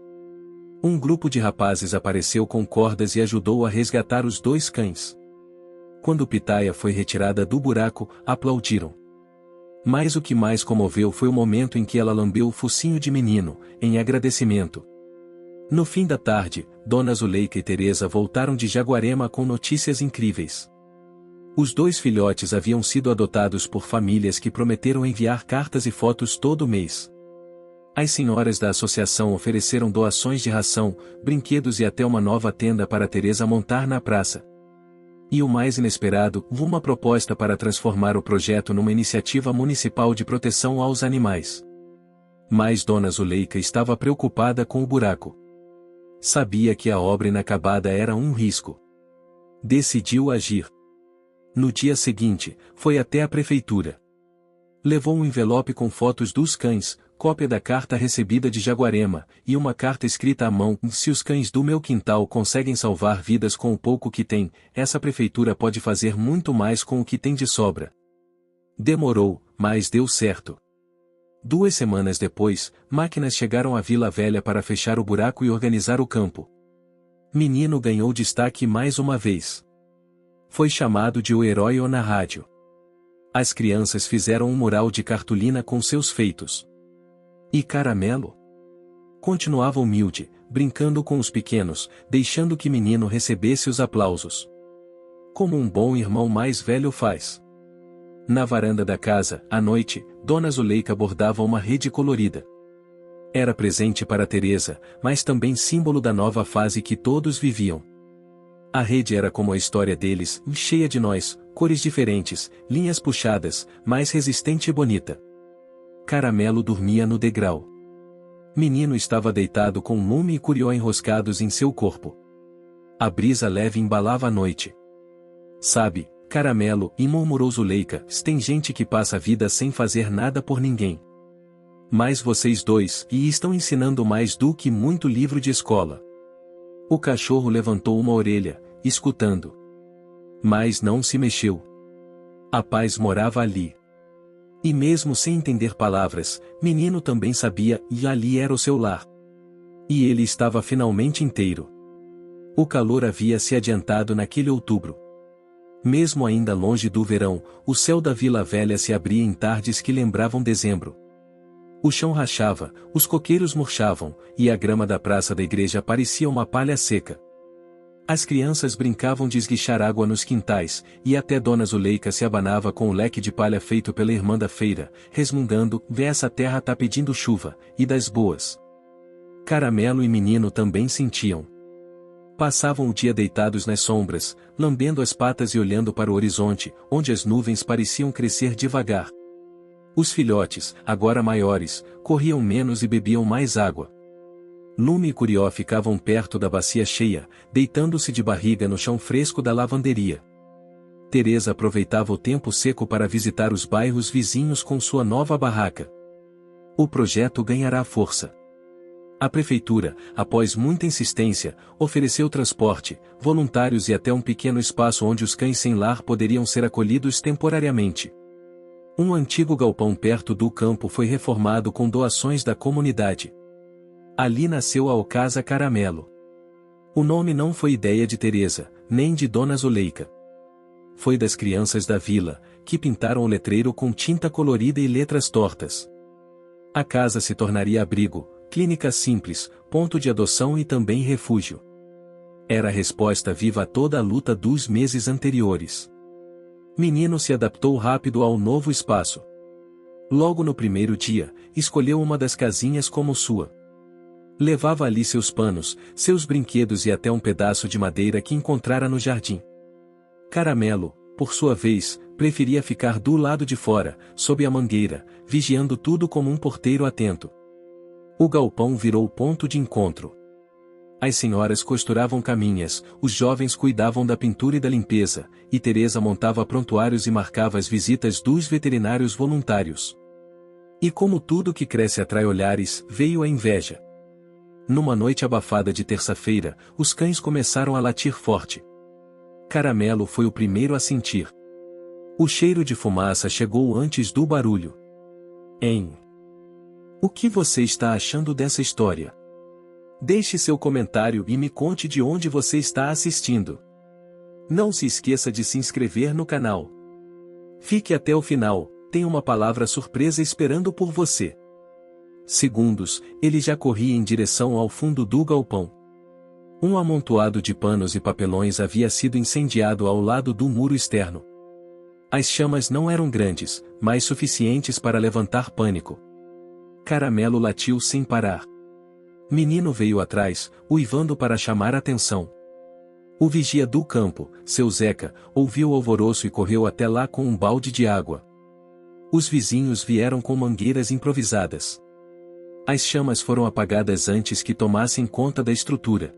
Um grupo de rapazes apareceu com cordas e ajudou a resgatar os 2 cães. Quando Pitaia foi retirada do buraco, aplaudiram. Mas o que mais comoveu foi o momento em que ela lambeu o focinho de Menino, em agradecimento. No fim da tarde, Dona Zuleika e Teresa voltaram de Jaguarema com notícias incríveis. Os 2 filhotes haviam sido adotados por famílias que prometeram enviar cartas e fotos todo mês. As senhoras da associação ofereceram doações de ração, brinquedos e até uma nova tenda para Teresa montar na praça. E o mais inesperado, uma proposta para transformar o projeto numa iniciativa municipal de proteção aos animais. Mas Dona Zuleika estava preocupada com o buraco. Sabia que a obra inacabada era um risco. Decidiu agir. No dia seguinte, foi até a prefeitura. Levou um envelope com fotos dos cães, cópia da carta recebida de Jaguarema, e uma carta escrita à mão: se os cães do meu quintal conseguem salvar vidas com o pouco que tem, essa prefeitura pode fazer muito mais com o que tem de sobra. Demorou, mas deu certo. 2 semanas depois, máquinas chegaram à Vila Velha para fechar o buraco e organizar o campo. Menino ganhou destaque mais uma vez. Foi chamado de o herói na rádio. As crianças fizeram um mural de cartolina com seus feitos. E Caramelo? Continuava humilde, brincando com os pequenos, deixando que Menino recebesse os aplausos. Como um bom irmão mais velho faz. Na varanda da casa, à noite, Dona Zuleika bordava uma rede colorida. Era presente para Teresa, mas também símbolo da nova fase que todos viviam. A rede era como a história deles, cheia de nós, cores diferentes, linhas puxadas, mais resistente e bonita. Caramelo dormia no degrau. Menino estava deitado com Lume e Curió enroscados em seu corpo. A brisa leve embalava a noite. Sabe, Caramelo, e murmurou Zuleika, tem gente que passa a vida sem fazer nada por ninguém. Mas vocês dois, e estão ensinando mais do que muito livro de escola. O cachorro levantou uma orelha, escutando. Mas não se mexeu. A paz morava ali. E mesmo sem entender palavras, Menino também sabia, e ali era o seu lar. E ele estava finalmente inteiro. O calor havia se adiantado naquele outubro. Mesmo ainda longe do verão, o céu da Vila Velha se abria em tardes que lembravam dezembro. O chão rachava, os coqueiros murchavam, e a grama da praça da igreja parecia uma palha seca. As crianças brincavam de esguichar água nos quintais, e até Dona Zuleika se abanava com o leque de palha feito pela irmã da feira, resmungando, vê essa terra tá pedindo chuva, e das boas. Caramelo e Menino também sentiam. Passavam o dia deitados nas sombras, lambendo as patas e olhando para o horizonte, onde as nuvens pareciam crescer devagar. Os filhotes, agora maiores, corriam menos e bebiam mais água. Lume e Curió ficavam perto da bacia cheia, deitando-se de barriga no chão fresco da lavanderia. Teresa aproveitava o tempo seco para visitar os bairros vizinhos com sua nova barraca. O projeto ganhará força. A prefeitura, após muita insistência, ofereceu transporte, voluntários e até um pequeno espaço onde os cães sem lar poderiam ser acolhidos temporariamente. Um antigo galpão perto do campo foi reformado com doações da comunidade. Ali nasceu a Casa Caramelo. O nome não foi ideia de Teresa, nem de Dona Zuleika. Foi das crianças da vila, que pintaram o letreiro com tinta colorida e letras tortas. A casa se tornaria abrigo, clínica simples, ponto de adoção e também refúgio. Era a resposta viva a toda a luta dos meses anteriores. Menino se adaptou rápido ao novo espaço. Logo no primeiro dia, escolheu uma das casinhas como sua. Levava ali seus panos, seus brinquedos e até um pedaço de madeira que encontrara no jardim. Caramelo, por sua vez, preferia ficar do lado de fora, sob a mangueira, vigiando tudo como um porteiro atento. O galpão virou ponto de encontro. As senhoras costuravam caminhas, os jovens cuidavam da pintura e da limpeza, e Teresa montava prontuários e marcava as visitas dos veterinários voluntários. E como tudo que cresce atrai olhares, veio a inveja. Numa noite abafada de terça-feira, os cães começaram a latir forte. Caramelo foi o primeiro a sentir. O cheiro de fumaça chegou antes do barulho. O que você está achando dessa história? Deixe seu comentário e me conte de onde você está assistindo. Não se esqueça de se inscrever no canal. Fique até o final, tem uma palavra surpresa esperando por você. Segundos, ele já corria em direção ao fundo do galpão. Um amontoado de panos e papelões havia sido incendiado ao lado do muro externo. As chamas não eram grandes, mas suficientes para levantar pânico. Caramelo latiu sem parar. Menino veio atrás, uivando para chamar atenção. O vigia do campo, seu Zeca, ouviu o alvoroço e correu até lá com um balde de água. Os vizinhos vieram com mangueiras improvisadas. As chamas foram apagadas antes que tomassem conta da estrutura.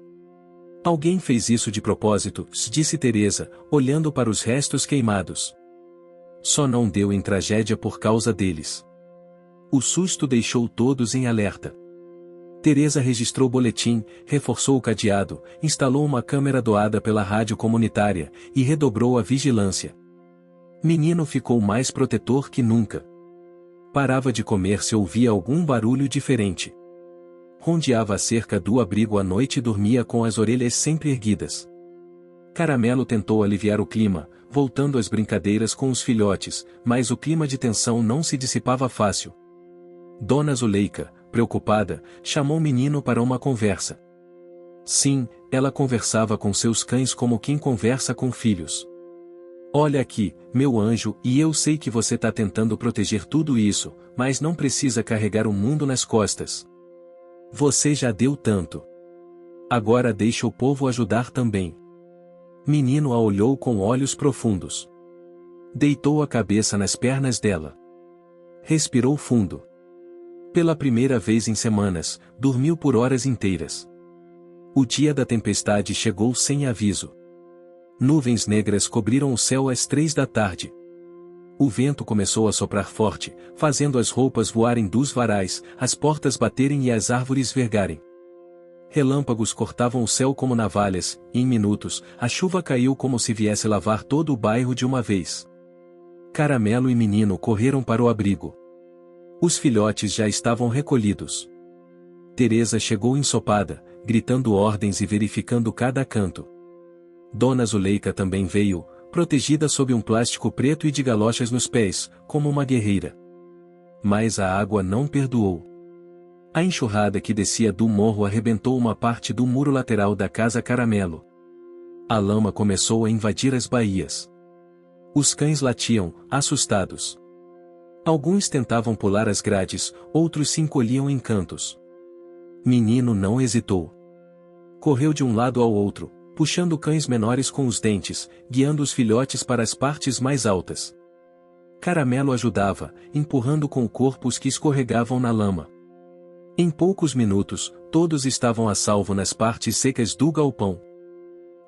Alguém fez isso de propósito, disse Teresa, olhando para os restos queimados. Só não deu em tragédia por causa deles. O susto deixou todos em alerta. Teresa registrou o boletim, reforçou o cadeado, instalou uma câmera doada pela rádio comunitária, e redobrou a vigilância. Menino ficou mais protetor que nunca. Parava de comer se ouvia algum barulho diferente. Rondeava a cerca do abrigo à noite e dormia com as orelhas sempre erguidas. Caramelo tentou aliviar o clima, voltando às brincadeiras com os filhotes, mas o clima de tensão não se dissipava fácil. Dona Zuleika, preocupada, chamou o menino para uma conversa. Sim, ela conversava com seus cães como quem conversa com filhos. Olha aqui, meu anjo, e eu sei que você tá tentando proteger tudo isso, mas não precisa carregar o mundo nas costas. Você já deu tanto. Agora deixa o povo ajudar também. Menino a olhou com olhos profundos. Deitou a cabeça nas pernas dela. Respirou fundo. Pela primeira vez em semanas, dormiu por horas inteiras. O dia da tempestade chegou sem aviso. Nuvens negras cobriram o céu às 3 da tarde. O vento começou a soprar forte, fazendo as roupas voarem dos varais, as portas baterem e as árvores vergarem. Relâmpagos cortavam o céu como navalhas, e em minutos, a chuva caiu como se viesse lavar todo o bairro de uma vez. Caramelo e Menino correram para o abrigo. Os filhotes já estavam recolhidos. Teresa chegou ensopada, gritando ordens e verificando cada canto. Dona Zuleika também veio, protegida sob um plástico preto e de galochas nos pés, como uma guerreira. Mas a água não perdoou. A enxurrada que descia do morro arrebentou uma parte do muro lateral da casa Caramelo. A lama começou a invadir as baías. Os cães latiam, assustados. Alguns tentavam pular as grades, outros se encolhiam em cantos. Menino não hesitou. Correu de um lado ao outro, puxando cães menores com os dentes, guiando os filhotes para as partes mais altas. Caramelo ajudava, empurrando com o corpo os que escorregavam na lama. Em poucos minutos, todos estavam a salvo nas partes secas do galpão.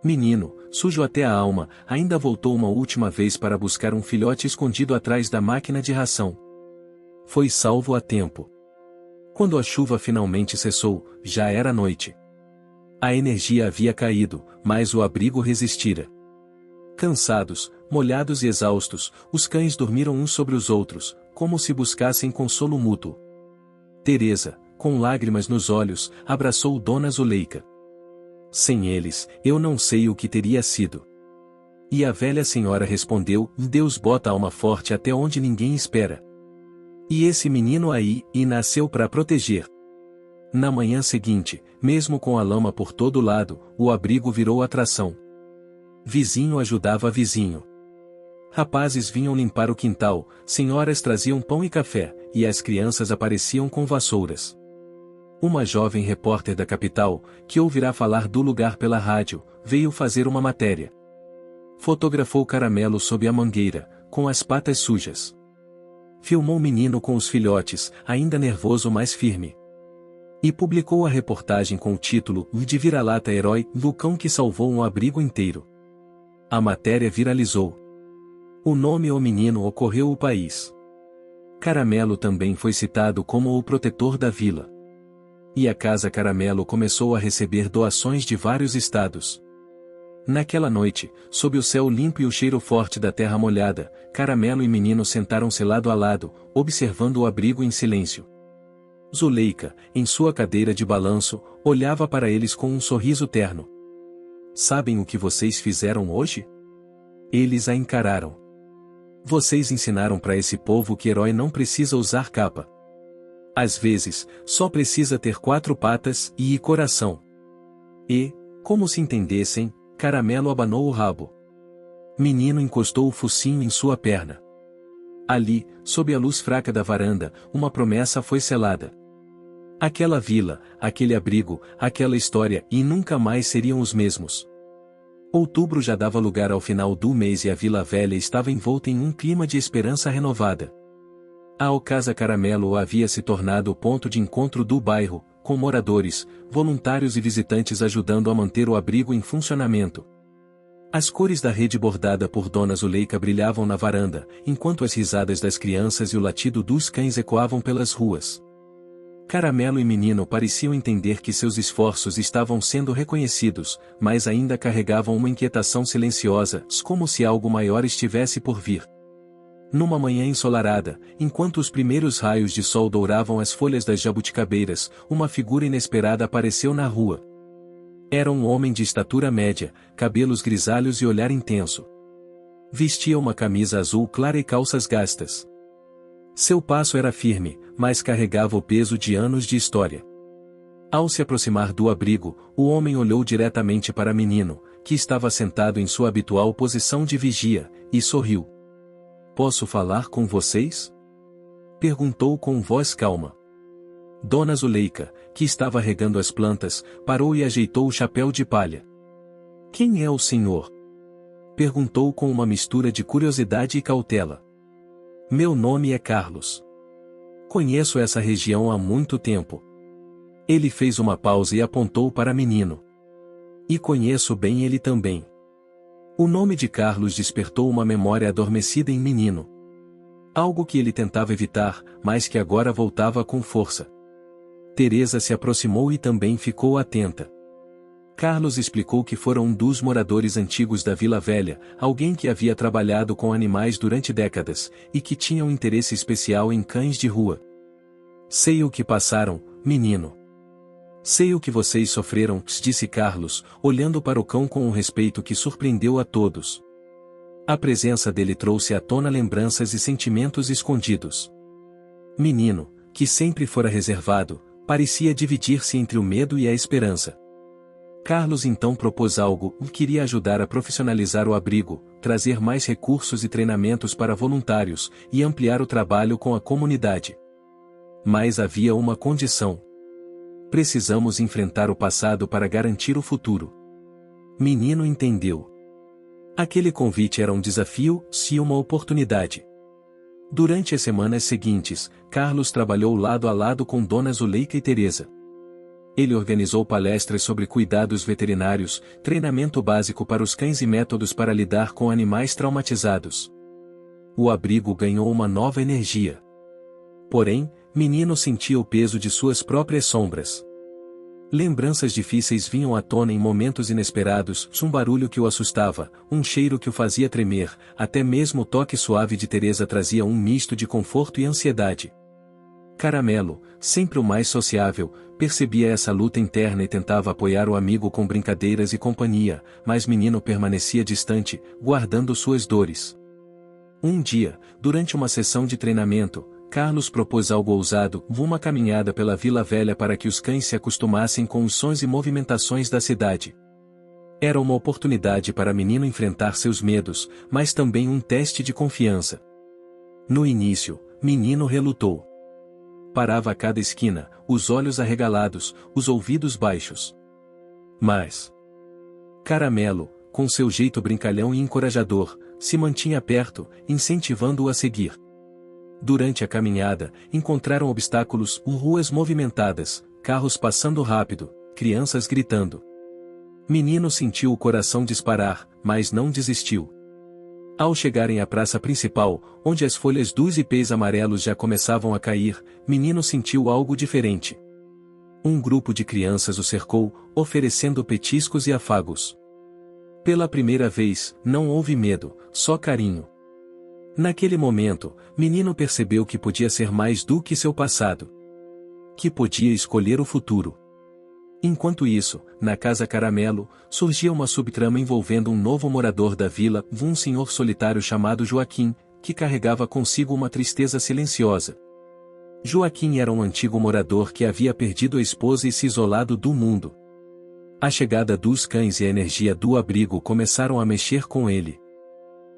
Menino, sujo até a alma, ainda voltou uma última vez para buscar um filhote escondido atrás da máquina de ração. Foi salvo a tempo. Quando a chuva finalmente cessou, já era noite. A energia havia caído, mas o abrigo resistira. Cansados, molhados e exaustos, os cães dormiram uns sobre os outros, como se buscassem consolo mútuo. Teresa, com lágrimas nos olhos, abraçou Dona Zuleika. Sem eles, eu não sei o que teria sido. E a velha senhora respondeu, Deus bota a alma forte até onde ninguém espera. E esse menino aí, e nasceu para proteger. Na manhã seguinte, mesmo com a lama por todo lado, o abrigo virou atração. Vizinho ajudava vizinho. Rapazes vinham limpar o quintal, senhoras traziam pão e café, e as crianças apareciam com vassouras. Uma jovem repórter da capital, que ouvirá falar do lugar pela rádio, veio fazer uma matéria. Fotografou Caramelo sob a mangueira, com as patas sujas. Filmou o menino com os filhotes, ainda nervoso mas firme. E publicou a reportagem com o título de vira-lata herói do cão que salvou um abrigo inteiro. A matéria viralizou. O nome O Menino ocorreu o país. Caramelo também foi citado como o protetor da vila. E a Casa Caramelo começou a receber doações de vários estados. Naquela noite, sob o céu limpo e o cheiro forte da terra molhada, Caramelo e Menino sentaram-se lado a lado, observando o abrigo em silêncio. Zuleika, em sua cadeira de balanço, olhava para eles com um sorriso terno. Sabem o que vocês fizeram hoje? Eles a encararam. Vocês ensinaram para esse povo que herói não precisa usar capa. Às vezes, só precisa ter 4 patas e coração. E, como se entendessem, Caramelo abanou o rabo. Menino encostou o focinho em sua perna. Ali, sob a luz fraca da varanda, uma promessa foi selada. Aquela vila, aquele abrigo, aquela história e nunca mais seriam os mesmos. Outubro já dava lugar ao final do mês e a Vila Velha estava envolta em um clima de esperança renovada. A Casa Caramelo havia se tornado o ponto de encontro do bairro, com moradores, voluntários e visitantes ajudando a manter o abrigo em funcionamento. As cores da rede bordada por Dona Zuleika brilhavam na varanda, enquanto as risadas das crianças e o latido dos cães ecoavam pelas ruas. Caramelo e Menino pareciam entender que seus esforços estavam sendo reconhecidos, mas ainda carregavam uma inquietação silenciosa, como se algo maior estivesse por vir. Numa manhã ensolarada, enquanto os primeiros raios de sol douravam as folhas das jabuticabeiras, uma figura inesperada apareceu na rua. Era um homem de estatura média, cabelos grisalhos e olhar intenso. Vestia uma camisa azul clara e calças gastas. Seu passo era firme, mas carregava o peso de anos de história. Ao se aproximar do abrigo, o homem olhou diretamente para Menino, que estava sentado em sua habitual posição de vigia, e sorriu. "Posso falar com vocês?" perguntou com voz calma. Dona Zuleika, que estava regando as plantas, parou e ajeitou o chapéu de palha. "Quem é o senhor?" perguntou com uma mistura de curiosidade e cautela. "Meu nome é Carlos." Conheço essa região há muito tempo. Ele fez uma pausa e apontou para Menino. E conheço bem ele também. O nome de Carlos despertou uma memória adormecida em Menino. Algo que ele tentava evitar, mas que agora voltava com força. Teresa se aproximou e também ficou atenta. Carlos explicou que foram um dos moradores antigos da Vila Velha, alguém que havia trabalhado com animais durante décadas, e que tinha um interesse especial em cães de rua. Sei o que passaram, menino. Sei o que vocês sofreram, disse Carlos, olhando para o cão com um respeito que surpreendeu a todos. A presença dele trouxe à tona lembranças e sentimentos escondidos. Menino, que sempre fora reservado, parecia dividir-se entre o medo e a esperança. Carlos então propôs algo, queria ajudar a profissionalizar o abrigo, trazer mais recursos e treinamentos para voluntários, e ampliar o trabalho com a comunidade. Mas havia uma condição. Precisamos enfrentar o passado para garantir o futuro. Menino entendeu. Aquele convite era um desafio, se uma oportunidade. Durante as semanas seguintes, Carlos trabalhou lado a lado com Dona Zuleika e Teresa. Ele organizou palestras sobre cuidados veterinários, treinamento básico para os cães e métodos para lidar com animais traumatizados. O abrigo ganhou uma nova energia. Porém, Menino sentia o peso de suas próprias sombras. Lembranças difíceis vinham à tona em momentos inesperados, um barulho que o assustava, um cheiro que o fazia tremer, até mesmo o toque suave de Teresa trazia um misto de conforto e ansiedade. Caramelo, sempre o mais sociável, percebia essa luta interna e tentava apoiar o amigo com brincadeiras e companhia, mas Menino permanecia distante, guardando suas dores. Um dia, durante uma sessão de treinamento, Carlos propôs algo ousado, uma caminhada pela Vila Velha para que os cães se acostumassem com os sons e movimentações da cidade. Era uma oportunidade para Menino enfrentar seus medos, mas também um teste de confiança. No início, Menino relutou. Parava a cada esquina, os olhos arregalados, os ouvidos baixos. Mas Caramelo, com seu jeito brincalhão e encorajador, se mantinha perto, incentivando-o a seguir. Durante a caminhada, encontraram obstáculos, ruas movimentadas, carros passando rápido, crianças gritando. Menino sentiu o coração disparar, mas não desistiu. Ao chegarem à praça principal, onde as folhas dos ipês amarelos já começavam a cair, Menino sentiu algo diferente. Um grupo de crianças o cercou, oferecendo petiscos e afagos. Pela primeira vez, não houve medo, só carinho. Naquele momento, Menino percebeu que podia ser mais do que seu passado. Que podia escolher o futuro. Enquanto isso, na Casa Caramelo, surgia uma subtrama envolvendo um novo morador da vila, um senhor solitário chamado Joaquim, que carregava consigo uma tristeza silenciosa. Joaquim era um antigo morador que havia perdido a esposa e se isolado do mundo. A chegada dos cães e a energia do abrigo começaram a mexer com ele.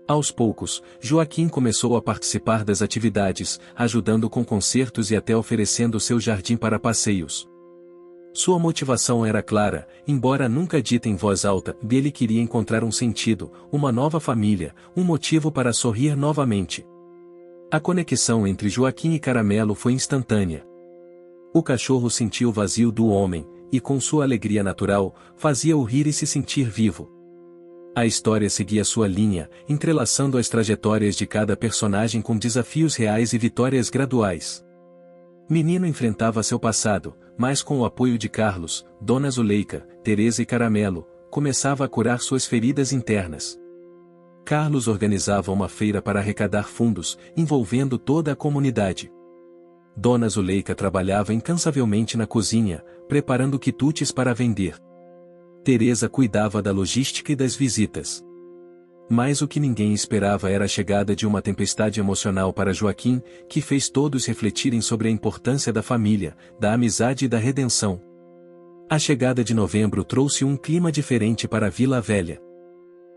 Aos poucos, Joaquim começou a participar das atividades, ajudando com concertos e até oferecendo seu jardim para passeios. Sua motivação era clara, embora nunca dita em voz alta, ele queria encontrar um sentido, uma nova família, um motivo para sorrir novamente. A conexão entre Joaquim e Caramelo foi instantânea. O cachorro sentia o vazio do homem, e com sua alegria natural, fazia-o rir e se sentir vivo. A história seguia sua linha, entrelaçando as trajetórias de cada personagem com desafios reais e vitórias graduais. Menino enfrentava seu passado, mas com o apoio de Carlos, Dona Zuleika, Teresa e Caramelo, começava a curar suas feridas internas. Carlos organizava uma feira para arrecadar fundos, envolvendo toda a comunidade. Dona Zuleika trabalhava incansavelmente na cozinha, preparando quitutes para vender. Teresa cuidava da logística e das visitas. Mas o que ninguém esperava era a chegada de uma tempestade emocional para Joaquim, que fez todos refletirem sobre a importância da família, da amizade e da redenção. A chegada de novembro trouxe um clima diferente para a Vila Velha.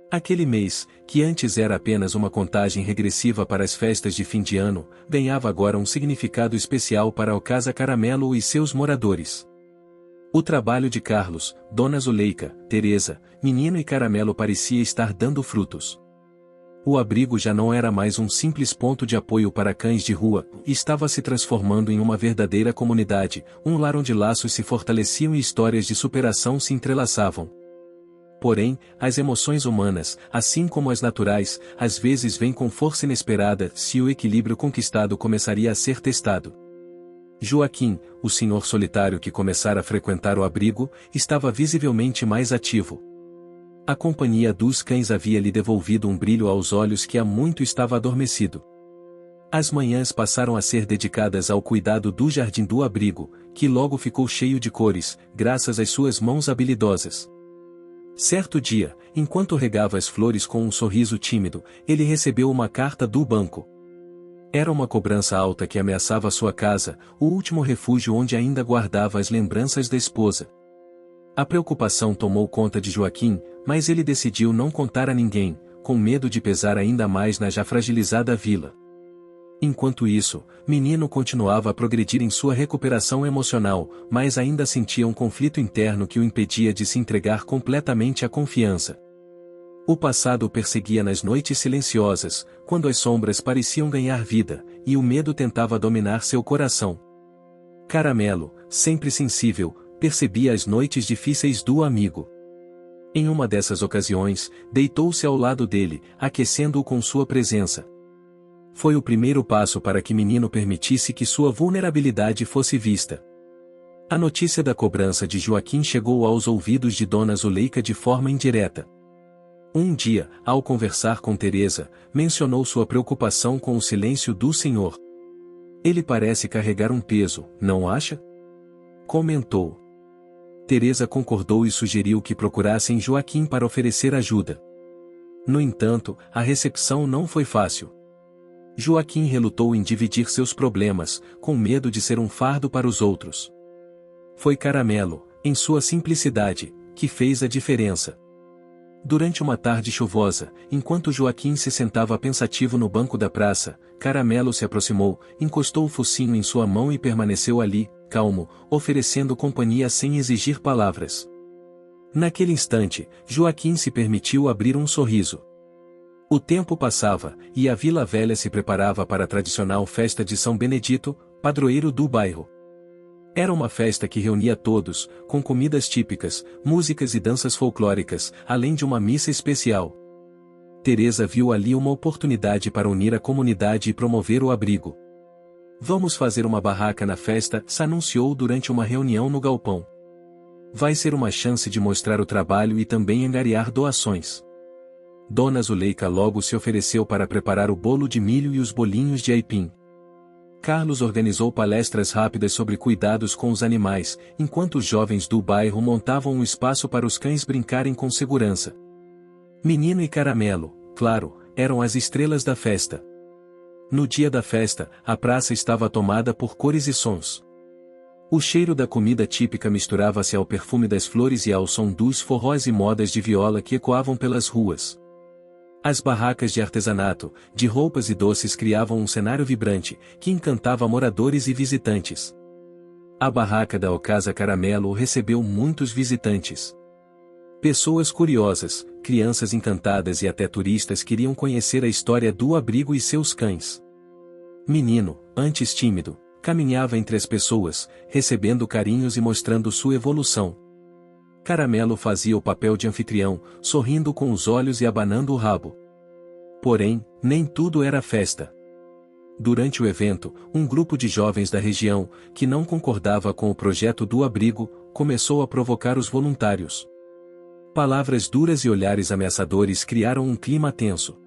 Aquele mês, que antes era apenas uma contagem regressiva para as festas de fim de ano, ganhava agora um significado especial para a Casa Caramelo e seus moradores. O trabalho de Carlos, Dona Zuleika, Teresa, Menino e Caramelo parecia estar dando frutos. O abrigo já não era mais um simples ponto de apoio para cães de rua, estava se transformando em uma verdadeira comunidade, um lar onde laços se fortaleciam e histórias de superação se entrelaçavam. Porém, as emoções humanas, assim como as naturais, às vezes vêm com força inesperada se o equilíbrio conquistado começaria a ser testado. Joaquim, o senhor solitário que começara a frequentar o abrigo, estava visivelmente mais ativo. A companhia dos cães havia lhe devolvido um brilho aos olhos que há muito estava adormecido. As manhãs passaram a ser dedicadas ao cuidado do jardim do abrigo, que logo ficou cheio de cores, graças às suas mãos habilidosas. Certo dia, enquanto regava as flores com um sorriso tímido, ele recebeu uma carta do banco. Era uma cobrança alta que ameaçava sua casa, o último refúgio onde ainda guardava as lembranças da esposa. A preocupação tomou conta de Joaquim, mas ele decidiu não contar a ninguém, com medo de pesar ainda mais na já fragilizada vila. Enquanto isso, Menino continuava a progredir em sua recuperação emocional, mas ainda sentia um conflito interno que o impedia de se entregar completamente à confiança. O passado o perseguia nas noites silenciosas, quando as sombras pareciam ganhar vida, e o medo tentava dominar seu coração. Caramelo, sempre sensível, percebia as noites difíceis do amigo. Em uma dessas ocasiões, deitou-se ao lado dele, aquecendo-o com sua presença. Foi o primeiro passo para que Menino permitisse que sua vulnerabilidade fosse vista. A notícia da cobrança de Joaquim chegou aos ouvidos de Dona Zuleika de forma indireta. Um dia, ao conversar com Teresa, mencionou sua preocupação com o silêncio do senhor. Ele parece carregar um peso, não acha? Comentou. Teresa concordou e sugeriu que procurassem Joaquim para oferecer ajuda. No entanto, a recepção não foi fácil. Joaquim relutou em dividir seus problemas, com medo de ser um fardo para os outros. Foi Caramelo, em sua simplicidade, que fez a diferença. Durante uma tarde chuvosa, enquanto Joaquim se sentava pensativo no banco da praça, Caramelo se aproximou, encostou o focinho em sua mão e permaneceu ali, calmo, oferecendo companhia sem exigir palavras. Naquele instante, Joaquim se permitiu abrir um sorriso. O tempo passava, e a Vila Velha se preparava para a tradicional festa de São Benedito, padroeiro do bairro. Era uma festa que reunia todos, com comidas típicas, músicas e danças folclóricas, além de uma missa especial. Teresa viu ali uma oportunidade para unir a comunidade e promover o abrigo. Vamos fazer uma barraca na festa, se anunciou durante uma reunião no galpão. Vai ser uma chance de mostrar o trabalho e também angariar doações. Dona Zuleika logo se ofereceu para preparar o bolo de milho e os bolinhos de aipim. Carlos organizou palestras rápidas sobre cuidados com os animais, enquanto os jovens do bairro montavam um espaço para os cães brincarem com segurança. Menino e Caramelo, claro, eram as estrelas da festa. No dia da festa, a praça estava tomada por cores e sons. O cheiro da comida típica misturava-se ao perfume das flores e ao som dos forróis e modas de viola que ecoavam pelas ruas. As barracas de artesanato, de roupas e doces criavam um cenário vibrante, que encantava moradores e visitantes. A barraca da Ocasa Caramelo recebeu muitos visitantes. Pessoas curiosas, crianças encantadas e até turistas queriam conhecer a história do abrigo e seus cães. Menino, antes tímido, caminhava entre as pessoas, recebendo carinhos e mostrando sua evolução. Caramelo fazia o papel de anfitrião, sorrindo com os olhos e abanando o rabo. Porém, nem tudo era festa. Durante o evento, um grupo de jovens da região, que não concordava com o projeto do abrigo, começou a provocar os voluntários. Palavras duras e olhares ameaçadores criaram um clima tenso.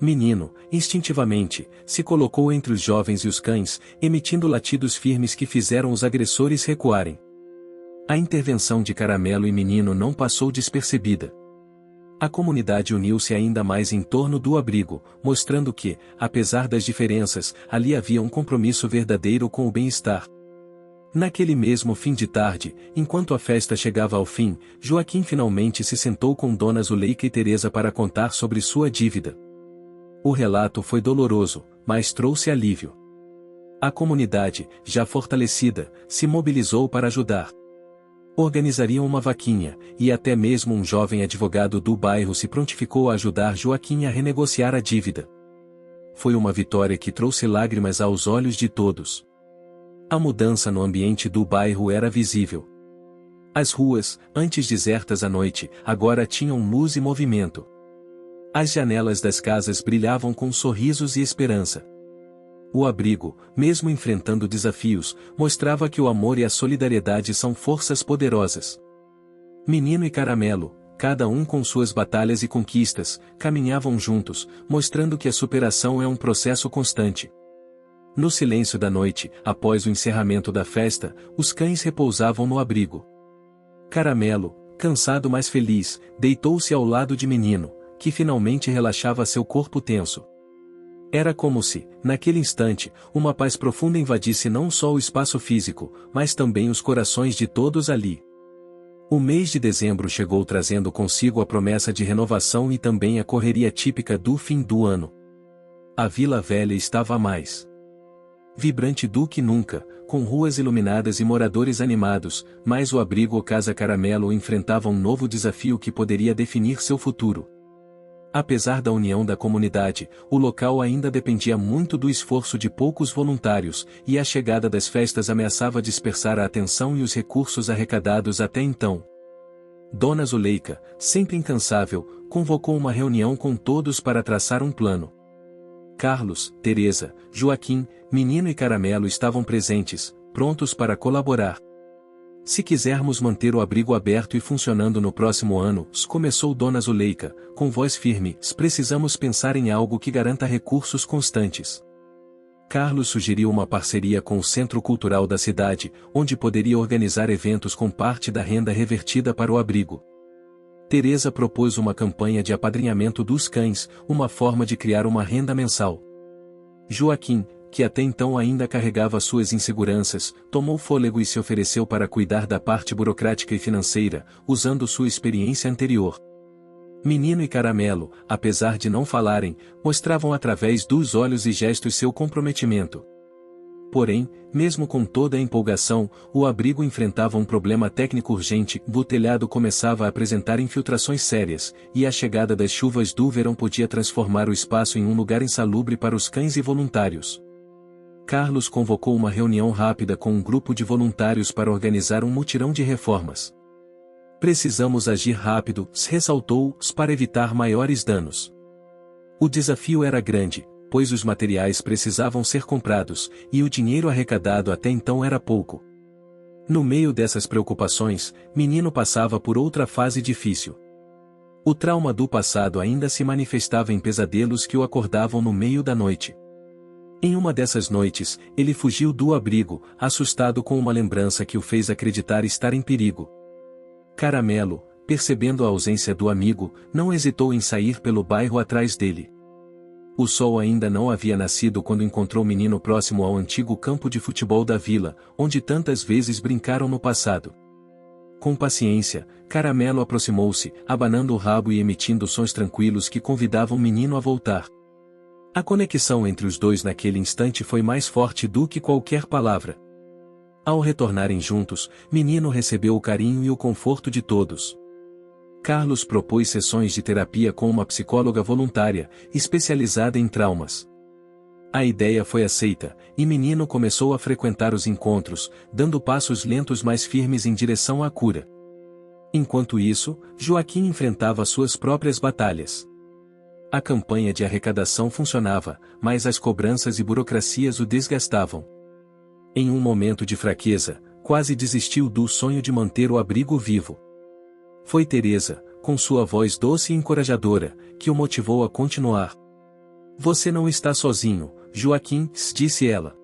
Menino, instintivamente, se colocou entre os jovens e os cães, emitindo latidos firmes que fizeram os agressores recuarem. A intervenção de Caramelo e Menino não passou despercebida. A comunidade uniu-se ainda mais em torno do abrigo, mostrando que, apesar das diferenças, ali havia um compromisso verdadeiro com o bem-estar. Naquele mesmo fim de tarde, enquanto a festa chegava ao fim, Joaquim finalmente se sentou com Dona Zuleika e Teresa para contar sobre sua dívida. O relato foi doloroso, mas trouxe alívio. A comunidade, já fortalecida, se mobilizou para ajudar. Organizariam uma vaquinha, e até mesmo um jovem advogado do bairro se prontificou a ajudar Joaquim a renegociar a dívida. Foi uma vitória que trouxe lágrimas aos olhos de todos. A mudança no ambiente do bairro era visível. As ruas, antes desertas à noite, agora tinham luz e movimento. As janelas das casas brilhavam com sorrisos e esperança. O abrigo, mesmo enfrentando desafios, mostrava que o amor e a solidariedade são forças poderosas. Menino e Caramelo, cada um com suas batalhas e conquistas, caminhavam juntos, mostrando que a superação é um processo constante. No silêncio da noite, após o encerramento da festa, os cães repousavam no abrigo. Caramelo, cansado mas feliz, deitou-se ao lado de Menino, que finalmente relaxava seu corpo tenso. Era como se, naquele instante, uma paz profunda invadisse não só o espaço físico, mas também os corações de todos ali. O mês de dezembro chegou trazendo consigo a promessa de renovação e também a correria típica do fim do ano. A Vila Velha estava mais vibrante do que nunca, com ruas iluminadas e moradores animados, mas o abrigo Casa Caramelo enfrentava um novo desafio que poderia definir seu futuro. Apesar da união da comunidade, o local ainda dependia muito do esforço de poucos voluntários, e a chegada das festas ameaçava dispersar a atenção e os recursos arrecadados até então. Dona Zuleika, sempre incansável, convocou uma reunião com todos para traçar um plano. Carlos, Teresa, Joaquim, Menino e Caramelo estavam presentes, prontos para colaborar. Se quisermos manter o abrigo aberto e funcionando no próximo ano, começou Dona Zuleika, com voz firme, precisamos pensar em algo que garanta recursos constantes. Carlos sugeriu uma parceria com o Centro Cultural da cidade, onde poderia organizar eventos com parte da renda revertida para o abrigo. Teresa propôs uma campanha de apadrinhamento dos cães, uma forma de criar uma renda mensal. Joaquim, que até então ainda carregava suas inseguranças, tomou fôlego e se ofereceu para cuidar da parte burocrática e financeira, usando sua experiência anterior. Menino e Caramelo, apesar de não falarem, mostravam através dos olhos e gestos seu comprometimento. Porém, mesmo com toda a empolgação, o abrigo enfrentava um problema técnico urgente, o telhado começava a apresentar infiltrações sérias, e a chegada das chuvas do verão podia transformar o espaço em um lugar insalubre para os cães e voluntários. Carlos convocou uma reunião rápida com um grupo de voluntários para organizar um mutirão de reformas. Precisamos agir rápido, ressaltou, para evitar maiores danos. O desafio era grande, pois os materiais precisavam ser comprados, e o dinheiro arrecadado até então era pouco. No meio dessas preocupações, Menino passava por outra fase difícil. O trauma do passado ainda se manifestava em pesadelos que o acordavam no meio da noite. Em uma dessas noites, ele fugiu do abrigo, assustado com uma lembrança que o fez acreditar estar em perigo. Caramelo, percebendo a ausência do amigo, não hesitou em sair pelo bairro atrás dele. O sol ainda não havia nascido quando encontrou o menino próximo ao antigo campo de futebol da vila, onde tantas vezes brincaram no passado. Com paciência, Caramelo aproximou-se, abanando o rabo e emitindo sons tranquilos que convidavam o menino a voltar. A conexão entre os dois naquele instante foi mais forte do que qualquer palavra. Ao retornarem juntos, Menino recebeu o carinho e o conforto de todos. Carlos propôs sessões de terapia com uma psicóloga voluntária, especializada em traumas. A ideia foi aceita, e Menino começou a frequentar os encontros, dando passos lentos mais firmes em direção à cura. Enquanto isso, Joaquim enfrentava suas próprias batalhas. A campanha de arrecadação funcionava, mas as cobranças e burocracias o desgastavam. Em um momento de fraqueza, quase desistiu do sonho de manter o abrigo vivo. Foi Teresa, com sua voz doce e encorajadora, que o motivou a continuar. Você não está sozinho, Joaquim, disse ela.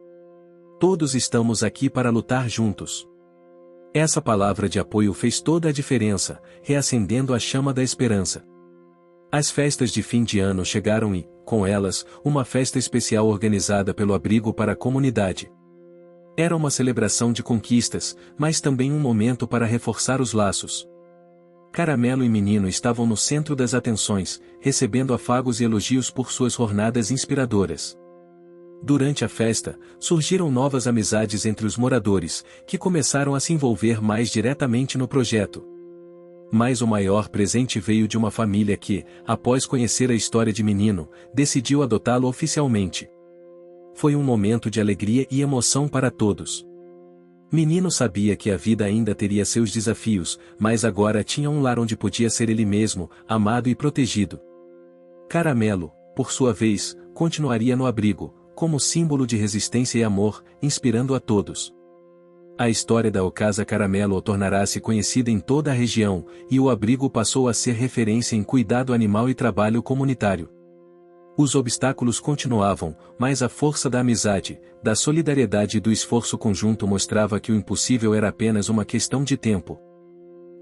Todos estamos aqui para lutar juntos. Essa palavra de apoio fez toda a diferença, reacendendo a chama da esperança. As festas de fim de ano chegaram e, com elas, uma festa especial organizada pelo abrigo para a comunidade. Era uma celebração de conquistas, mas também um momento para reforçar os laços. Caramelo e Menino estavam no centro das atenções, recebendo afagos e elogios por suas jornadas inspiradoras. Durante a festa, surgiram novas amizades entre os moradores, que começaram a se envolver mais diretamente no projeto. Mas o maior presente veio de uma família que, após conhecer a história de Menino, decidiu adotá-lo oficialmente. Foi um momento de alegria e emoção para todos. Menino sabia que a vida ainda teria seus desafios, mas agora tinha um lar onde podia ser ele mesmo, amado e protegido. Caramelo, por sua vez, continuaria no abrigo, como símbolo de resistência e amor, inspirando a todos. A história da Ocasa Caramelo tornará-se conhecida em toda a região, e o abrigo passou a ser referência em cuidado animal e trabalho comunitário. Os obstáculos continuavam, mas a força da amizade, da solidariedade e do esforço conjunto mostrava que o impossível era apenas uma questão de tempo.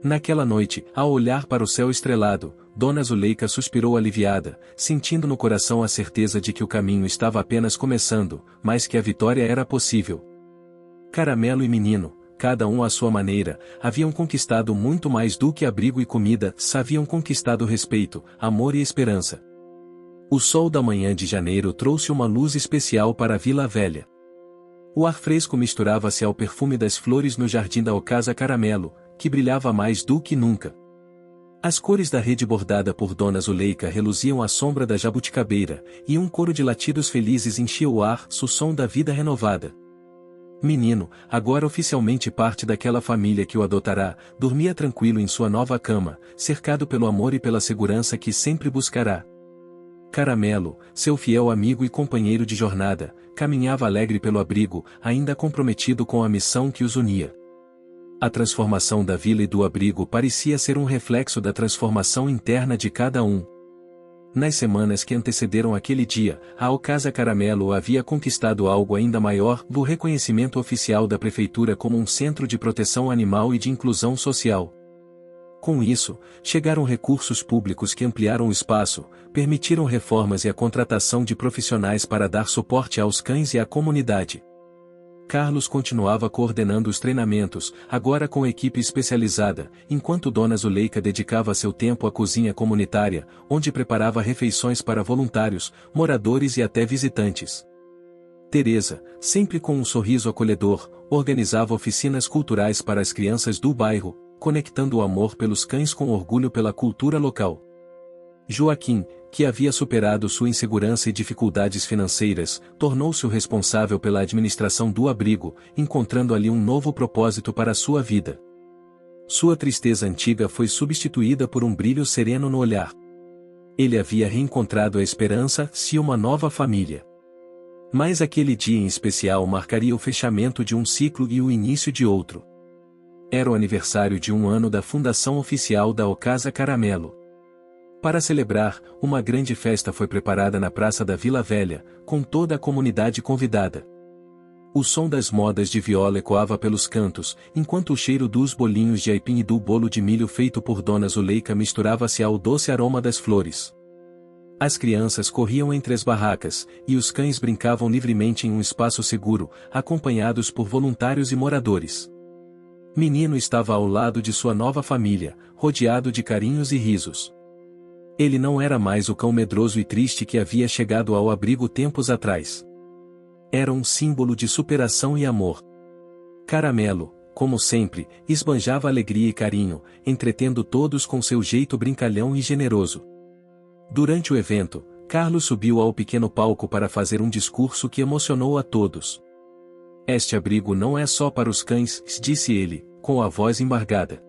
Naquela noite, ao olhar para o céu estrelado, Dona Zuleika suspirou aliviada, sentindo no coração a certeza de que o caminho estava apenas começando, mas que a vitória era possível. Caramelo e Menino, cada um à sua maneira, haviam conquistado muito mais do que abrigo e comida, haviam conquistado respeito, amor e esperança. O sol da manhã de janeiro trouxe uma luz especial para a Vila Velha. O ar fresco misturava-se ao perfume das flores no jardim da Ocasa Caramelo, que brilhava mais do que nunca. As cores da rede bordada por Dona Zuleika reluziam à sombra da jabuticabeira, e um coro de latidos felizes enchia o ar, o som da vida renovada. Menino, agora oficialmente parte daquela família que o adotará, dormia tranquilo em sua nova cama, cercado pelo amor e pela segurança que sempre buscará. Caramelo, seu fiel amigo e companheiro de jornada, caminhava alegre pelo abrigo, ainda comprometido com a missão que os unia. A transformação da vila e do abrigo parecia ser um reflexo da transformação interna de cada um. Nas semanas que antecederam aquele dia, a Ocasa Caramelo havia conquistado algo ainda maior, o reconhecimento oficial da prefeitura como um centro de proteção animal e de inclusão social. Com isso, chegaram recursos públicos que ampliaram o espaço, permitiram reformas e a contratação de profissionais para dar suporte aos cães e à comunidade. Carlos continuava coordenando os treinamentos, agora com equipe especializada, enquanto Dona Zuleika dedicava seu tempo à cozinha comunitária, onde preparava refeições para voluntários, moradores e até visitantes. Teresa, sempre com um sorriso acolhedor, organizava oficinas culturais para as crianças do bairro, conectando o amor pelos cães com orgulho pela cultura local. Joaquim, que havia superado sua insegurança e dificuldades financeiras, tornou-se o responsável pela administração do abrigo, encontrando ali um novo propósito para sua vida. Sua tristeza antiga foi substituída por um brilho sereno no olhar. Ele havia reencontrado a esperança e uma nova família. Mas aquele dia em especial marcaria o fechamento de um ciclo e o início de outro. Era o aniversário de um ano da fundação oficial da Ocasa Caramelo. Para celebrar, uma grande festa foi preparada na praça da Vila Velha, com toda a comunidade convidada. O som das modas de viola ecoava pelos cantos, enquanto o cheiro dos bolinhos de aipim e do bolo de milho feito por Dona Zuleika misturava-se ao doce aroma das flores. As crianças corriam entre as barracas, e os cães brincavam livremente em um espaço seguro, acompanhados por voluntários e moradores. Menino estava ao lado de sua nova família, rodeado de carinhos e risos. Ele não era mais o cão medroso e triste que havia chegado ao abrigo tempos atrás. Era um símbolo de superação e amor. Caramelo, como sempre, esbanjava alegria e carinho, entretendo todos com seu jeito brincalhão e generoso. Durante o evento, Carlos subiu ao pequeno palco para fazer um discurso que emocionou a todos. Este abrigo não é só para os cães, disse ele, com a voz embargada.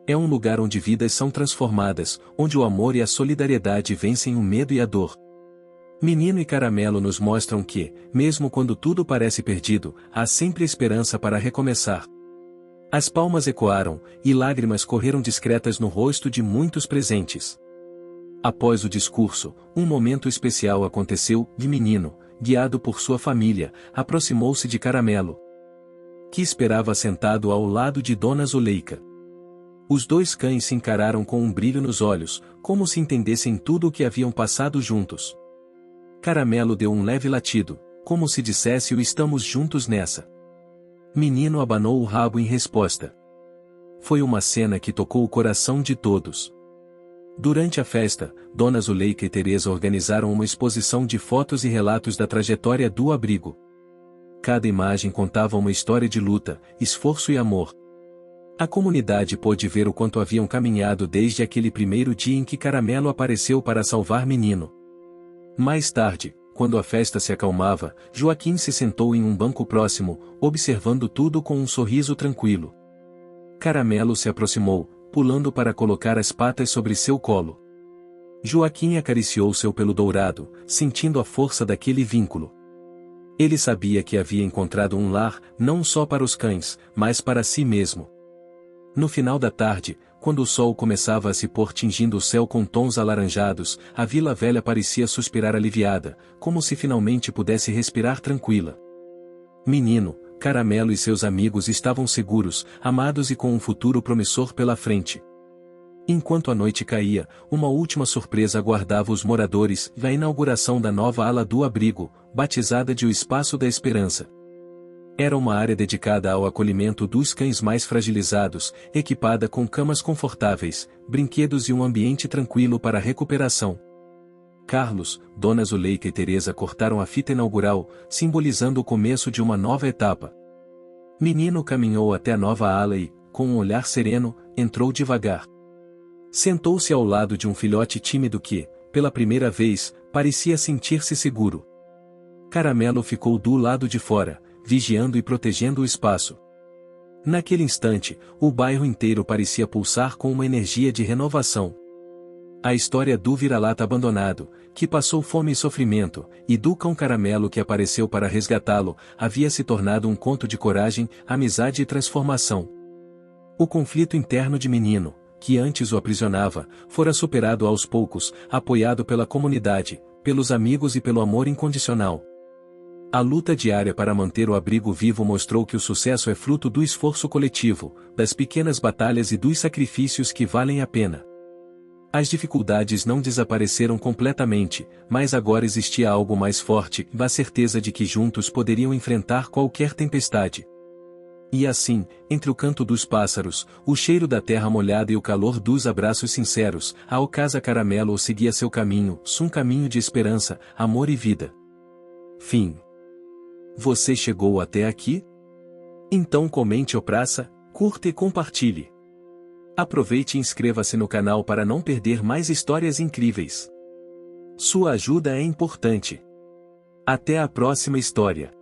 É um lugar onde vidas são transformadas, onde o amor e a solidariedade vencem o medo e a dor. Menino e Caramelo nos mostram que, mesmo quando tudo parece perdido, há sempre esperança para recomeçar. As palmas ecoaram, e lágrimas correram discretas no rosto de muitos presentes. Após o discurso, um momento especial aconteceu, e Menino, guiado por sua família, aproximou-se de Caramelo, que esperava sentado ao lado de Dona Zuleika. Os dois cães se encararam com um brilho nos olhos, como se entendessem tudo o que haviam passado juntos. Caramelo deu um leve latido, como se dissesse o estamos juntos nessa. Menino abanou o rabo em resposta. Foi uma cena que tocou o coração de todos. Durante a festa, Dona Zuleika e Teresa organizaram uma exposição de fotos e relatos da trajetória do abrigo. Cada imagem contava uma história de luta, esforço e amor. A comunidade pôde ver o quanto haviam caminhado desde aquele primeiro dia em que Caramelo apareceu para salvar Menino. Mais tarde, quando a festa se acalmava, Joaquim se sentou em um banco próximo, observando tudo com um sorriso tranquilo. Caramelo se aproximou, pulando para colocar as patas sobre seu colo. Joaquim acariciou seu pelo dourado, sentindo a força daquele vínculo. Ele sabia que havia encontrado um lar, não só para os cães, mas para si mesmo. No final da tarde, quando o sol começava a se pôr tingindo o céu com tons alaranjados, a Vila Velha parecia suspirar aliviada, como se finalmente pudesse respirar tranquila. Menino, Caramelo e seus amigos estavam seguros, amados e com um futuro promissor pela frente. Enquanto a noite caía, uma última surpresa aguardava os moradores, a inauguração da nova ala do abrigo, batizada de O Espaço da Esperança. Era uma área dedicada ao acolhimento dos cães mais fragilizados, equipada com camas confortáveis, brinquedos e um ambiente tranquilo para a recuperação. Carlos, Dona Zuleika e Teresa cortaram a fita inaugural, simbolizando o começo de uma nova etapa. Menino caminhou até a nova ala e, com um olhar sereno, entrou devagar. Sentou-se ao lado de um filhote tímido que, pela primeira vez, parecia sentir-se seguro. Caramelo ficou do lado de fora, vigiando e protegendo o espaço. Naquele instante, o bairro inteiro parecia pulsar com uma energia de renovação. A história do vira-lata abandonado, que passou fome e sofrimento, e do cão Caramelo que apareceu para resgatá-lo, havia se tornado um conto de coragem, amizade e transformação. O conflito interno de Menino, que antes o aprisionava, fora superado aos poucos, apoiado pela comunidade, pelos amigos e pelo amor incondicional. A luta diária para manter o abrigo vivo mostrou que o sucesso é fruto do esforço coletivo, das pequenas batalhas e dos sacrifícios que valem a pena. As dificuldades não desapareceram completamente, mas agora existia algo mais forte, a certeza de que juntos poderiam enfrentar qualquer tempestade. E assim, entre o canto dos pássaros, o cheiro da terra molhada e o calor dos abraços sinceros, a Casa Caramelo seguia seu caminho, um caminho de esperança, amor e vida. Fim. Você chegou até aqui? Então comente ou praça, curta e compartilhe. Aproveite e inscreva-se no canal para não perder mais histórias incríveis. Sua ajuda é importante. Até a próxima história.